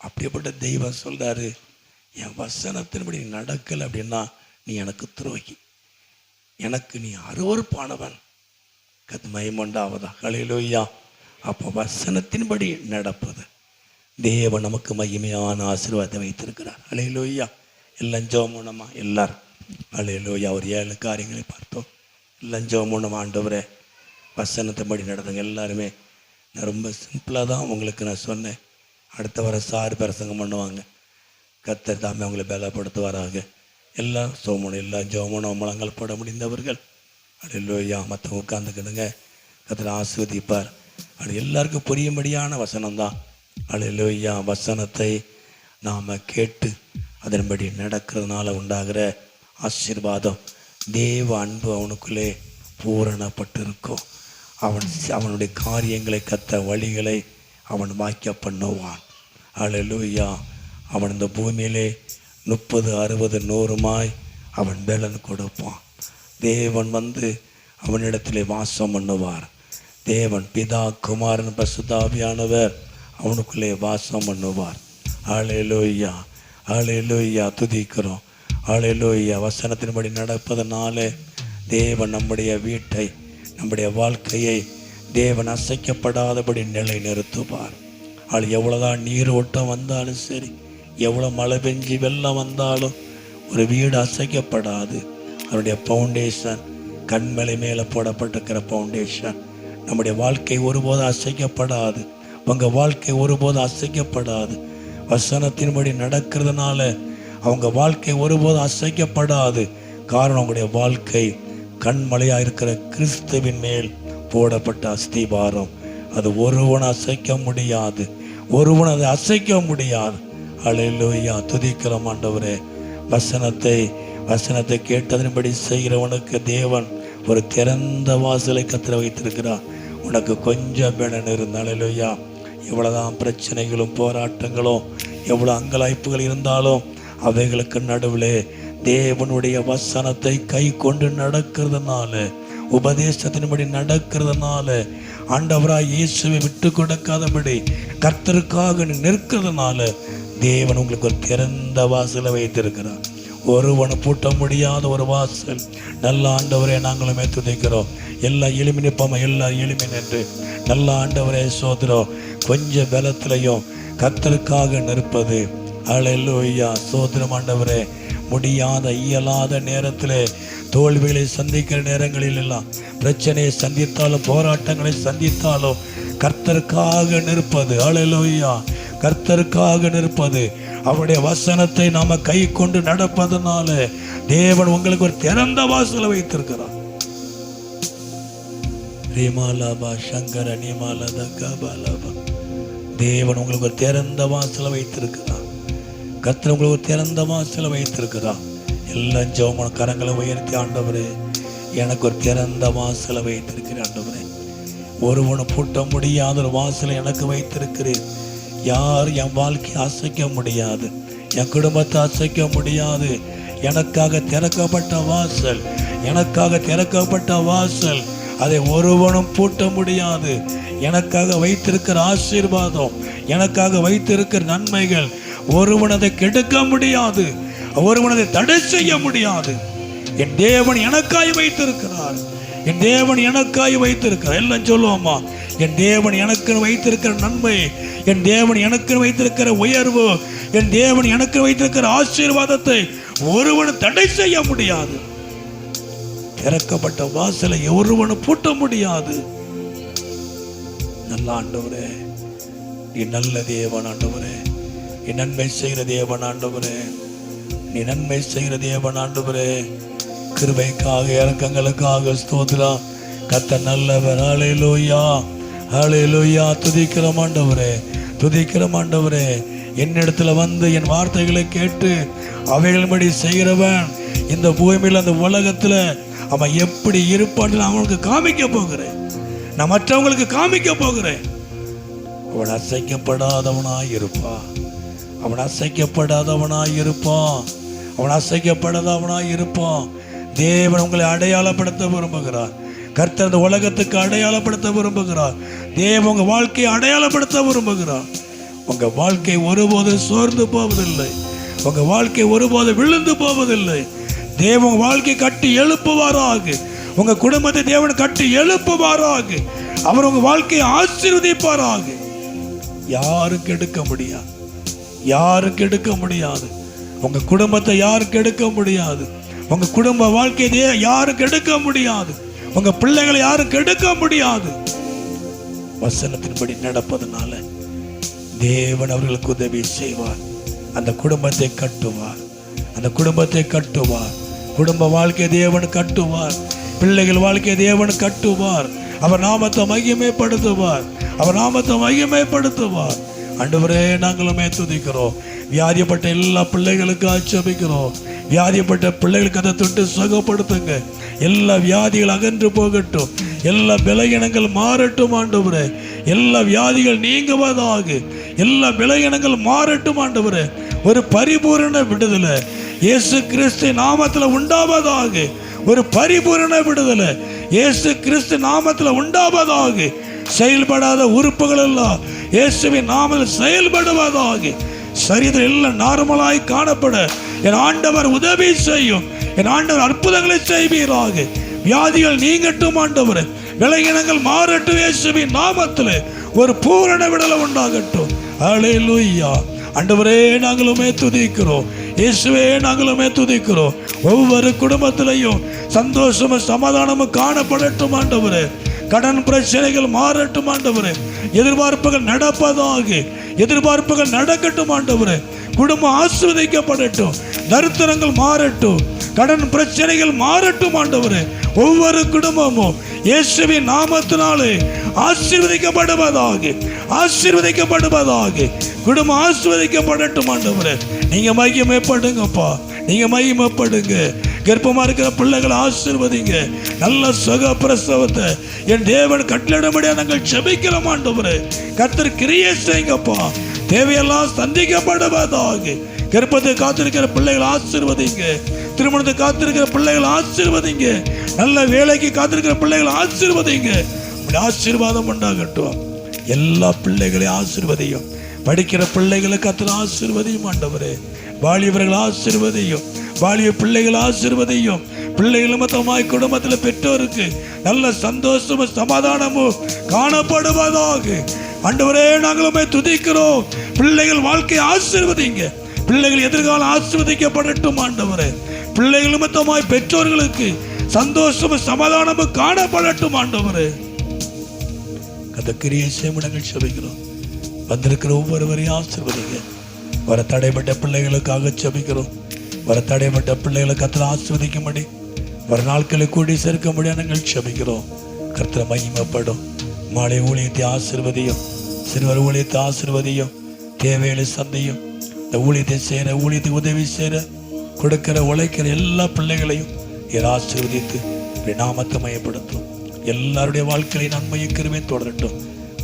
அப்படிப்பட்ட தெய்வம் சொல்றாரு, என் வசனத்தின்படி நீ நடக்கல அப்படின்னா நீ எனக்கு துரோகி, எனக்கு நீ அருவருப்பானவன். கத்மயமுண்டாவதா. அல்லேலூயா. அப்போ வசனத்தின்படி நடப்பது. தேவன் நமக்கு மகிமையான ஆசீர்வாதத்தை வைத்திருக்கிறார். அல்லேலூயா. எல்லாம் ஜெபம் எல்லாரும். அல்லேலூயா. ஒரு 7 காரியங்களை பார்த்தோம். எல்லாம் ஜெபம். ஆண்டவரே வசனத்தின்படி நடத்துங்க எல்லாருமே. நான் ரொம்ப சிம்பிளாக தான் உங்களுக்கு நான் சொன்னேன். அடுத்த வர சார் பிரசங்கம் பண்ணுவாங்க. கர்த்தர் தாமே அவங்களை பலப்படுத்துவாராக. எல்லாம் சோமனும் எல்லாம் ஜோமனும் முழங்கள் போட முடிந்தவர்கள். அல்லேலூயா. மற்றவங்க உட்காந்துக்கிடுங்க. கர்த்தர் ஆசீர்வதிப்பார். அது எல்லாருக்கும் புரியும்படியான வசனம்தான். அல்லேலூயா. வசனத்தை நாம் கேட்டு அதன்படி நடக்கிறதுனால உண்டாகிற ஆசீர்வாதம், தேவ அன்பு அவனுக்குள்ளே பூரணப்பட்டிருக்கும். அவனுடைய காரியங்களை கத்த வழிகளை அவன் வாக்கிய பண்ணுவான். அல்லேலூயா. அவன் இந்த பூமியிலே 30 60 100 அவன் பலன் கொடுப்பான். தேவன் வந்து அவனிடத்திலே வாசம் பண்ணுவார். தேவன் பிதா குமாரன் பரிசுத்தாவியானவர் அவனுக்குள்ளே வாசம் பண்ணுவார். அல்லேலூயா. அல்லேலூயா. துதிக்கிறோம். அல்லேலூயா. வசனத்தின்படி நடப்பதனால தேவன் நம்முடைய வீட்டை, நம்முடைய வாழ்க்கையை தேவன் அசைக்கப்படாதபடி நிலை நிறுத்துவார். அது எவ்வளோதான் நீரோட்டம் வந்தாலும் சரி, எவ்வளோ மழை பெஞ்சு வெள்ளம் வந்தாலும் ஒரு வீடு அசைக்கப்படாது. அதனுடைய ஃபவுண்டேஷன் கண்மலை மேலே போடப்பட்டிருக்கிற ஃபவுண்டேஷன். நம்முடைய வாழ்க்கை ஒருபோதும் அசைக்கப்படாது. உங்கள் வாழ்க்கை ஒருபோதும் அசைக்கப்படாது. வசனத்தின்படி நடக்கிறதுனால அவங்க வாழ்க்கை ஒருபோதும் அசைக்கப்படாது. காரணம் உங்களுடைய வாழ்க்கை கண்மலையாக இருக்கிற கிறிஸ்துவின் மேல் போடப்பட்ட அஸ்திபாரம். அது ஒருவன் அசைக்க முடியாது, ஒருவன் அதை அசைக்க முடியாது. அல்லேலூயா. துதிக்கிறோம் ஆண்டவரே. வசனத்தை கேட்டதன்படி செய்கிறவனுக்கு தேவன் ஒரு திறந்த வாசலை கத்திர வைத்திருக்கிறார். உனக்கு கொஞ்சம் பலன் இருந்தால், அல்லேலூயா, எவ்வளவுதான் பிரச்சனைகளும் போராட்டங்களும் எவ்வளோ அங்கலாய்ப்புகள் இருந்தாலும் அவைகளுக்கு நடுவில் தேவனுடைய வசனத்தை கை கொண்டு நடக்கிறதுனால, உபதேசத்தின்படி நடக்கிறதுனால, ஆண்டவராய் இயேசுவை விட்டு கொடுக்காதபடி கர்த்தருக்காக நிற்கிறதுனால தேவன் உங்களுக்கு ஒரு திறந்த வாசலை வைத்திருக்கிறார். ஒருவனை பூட்ட முடியாத ஒரு வாசல். நல்ல ஆண்டவரே நாங்களுமே துதிக்கிறோம். எல்லா எளிமை நிற்போம், எல்லா எளிமை நின்று நல்ல ஆண்டவரே சோதரம். கொஞ்சம் பலத்திலையும் கர்த்தருக்காக நிற்பது. அல்லேலூயா, சோதரம் ஆண்டவரே. முடியாத இயலாத நேரத்தில், தோல்விகளை சந்திக்கிற நேரங்களில் எல்லாம், பிரச்சனையை சந்தித்தாலும் போராட்டங்களை சந்தித்தாலும் கர்த்தருக்காக நிற்பது. அல்லேலூயா, கர்த்தருக்காக நிற்பது. அவருடைய வசனத்தை நாம கை கொண்டு நடப்பதனால தேவன் உங்களுக்கு ஒரு திறந்த வாசலை வைத்திருக்கிறார். சங்கர தேவன் உங்களுக்கு ஒரு திறந்த வாசலை வைத்திருக்கிறார். கர்த்தர் உங்களுக்கு ஒரு திறந்த வாசலை வைத்திருக்கிறார். எல்லாம் ஜெபமான கரங்களை உயர்த்தி, ஆண்டவரே எனக்கு ஒரு திறந்த வாசலை வைத்திருக்கிறேன். ஆண்டவரே, ஒருவனை பூட்ட முடியாத ஒரு வாசலை எனக்கு வைத்திருக்கிறேன். யார் என் வாழ்க்கையை அசைக்க முடியாது, என் குடும்பத்தை அசைக்க முடியாது. எனக்காக திறக்கப்பட்ட வாசல், எனக்காக திறக்கப்பட்ட வாசல், அதை ஒருவனும் பூட்ட முடியாது. எனக்காக வைத்திருக்கிற ஆசீர்வாதம், எனக்காக வைத்திருக்கிற நன்மைகள், ஒருவன் அதை கெடுக்க முடியாது, ஒருவன் அதை தடை செய்ய முடியாது. என் தேவன் எனக்காய் வைத்திருக்கிறார், என் தேவன் எனக்காய் வைத்திருக்கிறார். எல்லாம் சொல்லுவோமா? என் தேவன் எனக்கு வைத்திருக்கிற நன்மை, என் தேவன் எனக்கு வைத்திருக்கிற உயர்வு, என் தேவன் எனக்கு வைத்திருக்கிற ஆசீர்வாதத்தை ஒருவன் தடை செய்ய முடியாது. திறக்கப்பட்ட வாசலை ஒருவனும் பூட்ட முடியாது. நல்ல ஆண்டவரே, நீ நல்ல தேவன் ஆண்டவரே, நீ நன்மை செய்கிற தேவன் ஆண்டவரே, நீ நன்மை செய்கிற தேவன் ஆண்டவரே. கிருபைக்காக இரக்கங்களுக்காக ஸ்தோத்திரம். கர்த்தர் நல்லவர். ஹல்லேலூயா, ஹல்லேலூயா. துதிக்கிறோம் ஆண்டவரே, துதிக்கிறோம் ஆண்டவரே. என்னிடத்துல வந்து என் வார்த்தைகளை கேட்டு அவைகளின்படி செய்கிறவன் இந்த பூமியில், அந்த உலகத்துல அவன் எப்படி இருப்பான்னு நான் அவனுக்கு காமிக்க போகிறேன், நான் மற்றவங்களுக்கு காமிக்க போகிறேன். அவன் அசைக்கப்படாதவனாய் இருப்பான், அவன் அசைக்கப்படாதவனாய் இருப்பான், அவன் அசைக்கப்படாதவனாய் இருப்பான். தேவன் உங்களை அடையாளப்படுத்த விரும்புகிறார். கர்த்தர் இந்த உலகத்துக்கு அடையாளப்படுத்த விரும்புகிறார். தேவன் உங்க வாழ்க்கையை அடையாளப்படுத்த விரும்புகிறார். உங்க வாழ்க்கை ஒருபோதும் சோர்ந்து போவதில்லை, உங்க வாழ்க்கை ஒருபோதும் விழுந்து போவதில்லை. தேவன் வாழ்க்கை கட்டி எழுப்புவாராக, உங்க குடும்பத்தை தேவன் கட்டி எழுப்புவாராக. அவர் உங்க வாழ்க்கையை ஆசீர்வதிப்பாராக. யாரும் கெடுக்க முடியாது, யாரும் கெடுக்க முடியாது. உங்க குடும்பத்தை யாரும் கெடுக்க முடியாது, உங்க குடும்ப வாழ்க்கையை யாரும் கெடுக்க முடியாது, உங்க பிள்ளைகளை யாரும் கெடுக்க முடியாது. வசனத்தின்படி நடப்பதனால தேவன் அவர்களுக்கு உதவி செய்வார். அந்த குடும்பத்தை கட்டுவார், அந்த குடும்பத்தை கட்டுவார். குடும்ப வாழ்க்கையை தேவன் கட்டுவார், பிள்ளைகள் வாழ்க்கையை தேவன் கட்டுவார். அவர் நாமத்தை மகிமைப்படுத்துவார், அவர் நாமத்தை மகிமைப்படுத்துவார். ஆண்டவரே, நாங்களுமே துதிக்கிறோம். வியாதிப்பட்ட எல்லா பிள்ளைகளுக்கு ஆட்சேபிக்கிறோம். வியாதிப்பட்ட பிள்ளைகளுக்கு அதை தொட்டு சுகப்படுத்துங்க. எல்லா வியாதிகள் அகன்று போகட்டும், எல்லா பலகீனங்கள் மாறட்டும் ஆண்டவரே. எல்லா வியாதிகள் நீங்குவதாக, எல்லா பலகீனங்கள் மாறட்டும் ஆண்டவரே. ஒரு பரிபூரண விடுதலை இயேசு கிறிஸ்து நாமத்தில் உண்டாவதாக, ஒரு பரிபூரண விடுதலை இயேசு கிறிஸ்து நாமத்தில் உண்டாவதாக. செயல்படாத உறுப்புகள் எல்லாம் இயேசுவின் நாமத்தில் செயல்படுவதாக. சரீரம் எல்லாம் நார்மலாய் காணப்பட என் ஆண்டவர் உதவி செய்யும், என் ஆண்டவர் அற்புதங்களை செய்வீராக. வியாதிகள் நீங்கட்டும் ஆண்டவர், விலகினங்கள் மாறட்டும் இயேசுவின் நாமத்தில். ஒரு பூரண விடுதலை உண்டாகட்டும். ஹல்லேலூயா. ஆண்டவரே, நாங்களுமே துதிக்கிறோம். இயேசுவே, நாங்களுமே துதிக்கிறோம். ஒவ்வொரு குடும்பத்திலையும் சந்தோஷமும் சமாதானமும் காணப்படட்டும் ஆண்டவரே. கடன் பிரச்சனைகள் மாறட்டும் ஆண்டவரே. எதிர்பார்ப்புகள் நடப்பதாக, எதிர்பார்ப்புகள் நடக்கட்டும் ஆண்டவரே. குடும்பம் ஆசீர்வதிக்கப்படட்டும், தரித்திரங்கள் மாறட்டும், கடன் பிரச்சனைகள் மாறட்டும் ஆண்டவரே. ஒவ்வொரு குடும்பமும் இயேசுவின் நாமத்தினாலே ஆசீர்வதிக்கப்படுவதாக, ஆசீர்வதிக்கப்படுவதாக. குடும்பம் ஆசீர்வதிக்கப்படட்டும் ஆண்டவரே. நீங்க மகிமைப்படுங்கப்பா, நீங்க மகிமைப்படுங்க. கர்ப்பமா இருக்கிற பிள்ளைகளை ஆசீர்வதிங்க. நல்ல சுக பிரசவத்தை என் தேவன் கட்டளையிடபடியா நாங்கள் ஜெபிக்கிறோம் ஆண்டவரே. கர்த்தர் கிரியை செய்யுங்கப்பா, தேவையெல்லாம் சந்திக்கப்படுவதாக. கர்ப்பத்தை காத்திருக்கிற பிள்ளைகளை ஆசீர்வதிங்க, திருமணத்தை காத்திருக்கிற பிள்ளைகளை ஆசீர்வதிங்க, நல்ல வேலைக்கு காத்திருக்கிற பிள்ளைகளை ஆசீர்வதிங்க. ஆசீர்வாதம் உண்டாகட்டும். எல்லா பிள்ளைகளையும் ஆசீர்வதியும். படிக்கிற பிள்ளைகளை கர்த்தர் ஆசீர்வதியும் ஆண்டவரே. வாலிபர்கள் ஆசீர்வதியும், வாலிய பிள்ளைகள் ஆசீர்வதியும். பிள்ளைகள் நிமித்தமாய் குடும்பத்தில் பெற்றோருக்கு நல்ல சந்தோஷமும் சமாதானமும் காணப்படுவதாக. ஆண்டவரே, நாங்களுமே துதிக்கிறோம். பிள்ளைகள் வாழ்க்கையை ஆசீர்வதிங்க. பிள்ளைகள் எதிர்காலம் ஆசீர்வதிக்கப்படட்டும் ஆண்டவரே. பிள்ளைகள் நிமித்தமாய் பெற்றோர்களுக்கு சந்தோஷமும் சமாதானமும் காணப்படட்டும் ஆண்டவரே. கதக்கிரியை சேமடங்கள் செபிக்கிறோம். வந்திருக்கிற ஒவ்வொருவரையும் ஆசீர்வதிங்க. வர தடைப்பட்ட பிள்ளைகளுக்காக செபிக்கிறோம். வர தடைப்பட்ட பிள்ளைகளை கர்த்தர் ஆசீர்வதிக்கும்படி, வர நாட்களை கூடி சேர்க்கும்படி நாங்கள் செபிக்கிறோம். கர்த்தர் மகிமைப்படும். மாலை ஊழியத்தை ஆசீர்வதியும். சிறுவர் ஊழியத்தை ஆசீர்வதியும். தேவைகளை சந்தையும். இந்த ஊழியத்தை செய்கிற, ஊழியத்துக்கு உதவி செய்கிற, கொடுக்கிற, உழைக்கிற எல்லா பிள்ளைகளையும் ஆசீர்வதித்து நாமத்தை மையப்படுத்தும். எல்லாருடைய வாழ்க்கையை நன்மையை கிருபை தொடரட்டும்.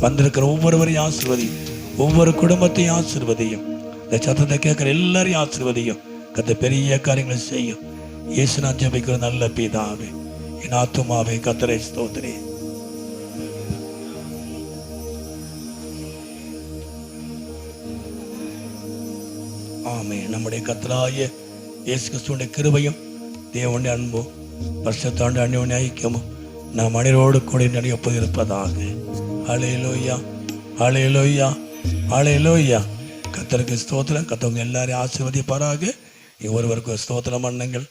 வந்திருக்கிற ஒவ்வொருவரையும் ஆசீர்வதியும். ஒவ்வொரு குடும்பத்தையும் ஆசீர்வதியும். இந்த சத்தத்தை கேட்கிற எல்லாரையும் ஆசீர்வதியும். கர்த்தர் பெரிய காரியங்களை செய்யும். இயேசு நான் ஜெபிக்கிற நல்ல பிதாவே, என் ஆத்துமாவே கர்த்தரை ஸ்தோத்திரி. ஆமென். நம்முடைய கர்த்தராகிய இயேசு கிறிஸ்துவின் கிருபையும் தேவனுடைய அன்பும் பரிசுத்த அன்யோன்ய ஐக்கியமும் நாம் அனைவரோடு கூட நடைபெறுவது இருப்பதாக. ஹல்லேலூயா, ஹல்லேலூயா, ஹல்லேலூயா. கர்த்தருக்கு ஸ்தோத்திரம். கர்த்தர் எல்லாரையும் ஆசீர்வதிப்பாராக. ஒருவருக்கு ஸ்தோத்திரம் பண்ணுங்கள்.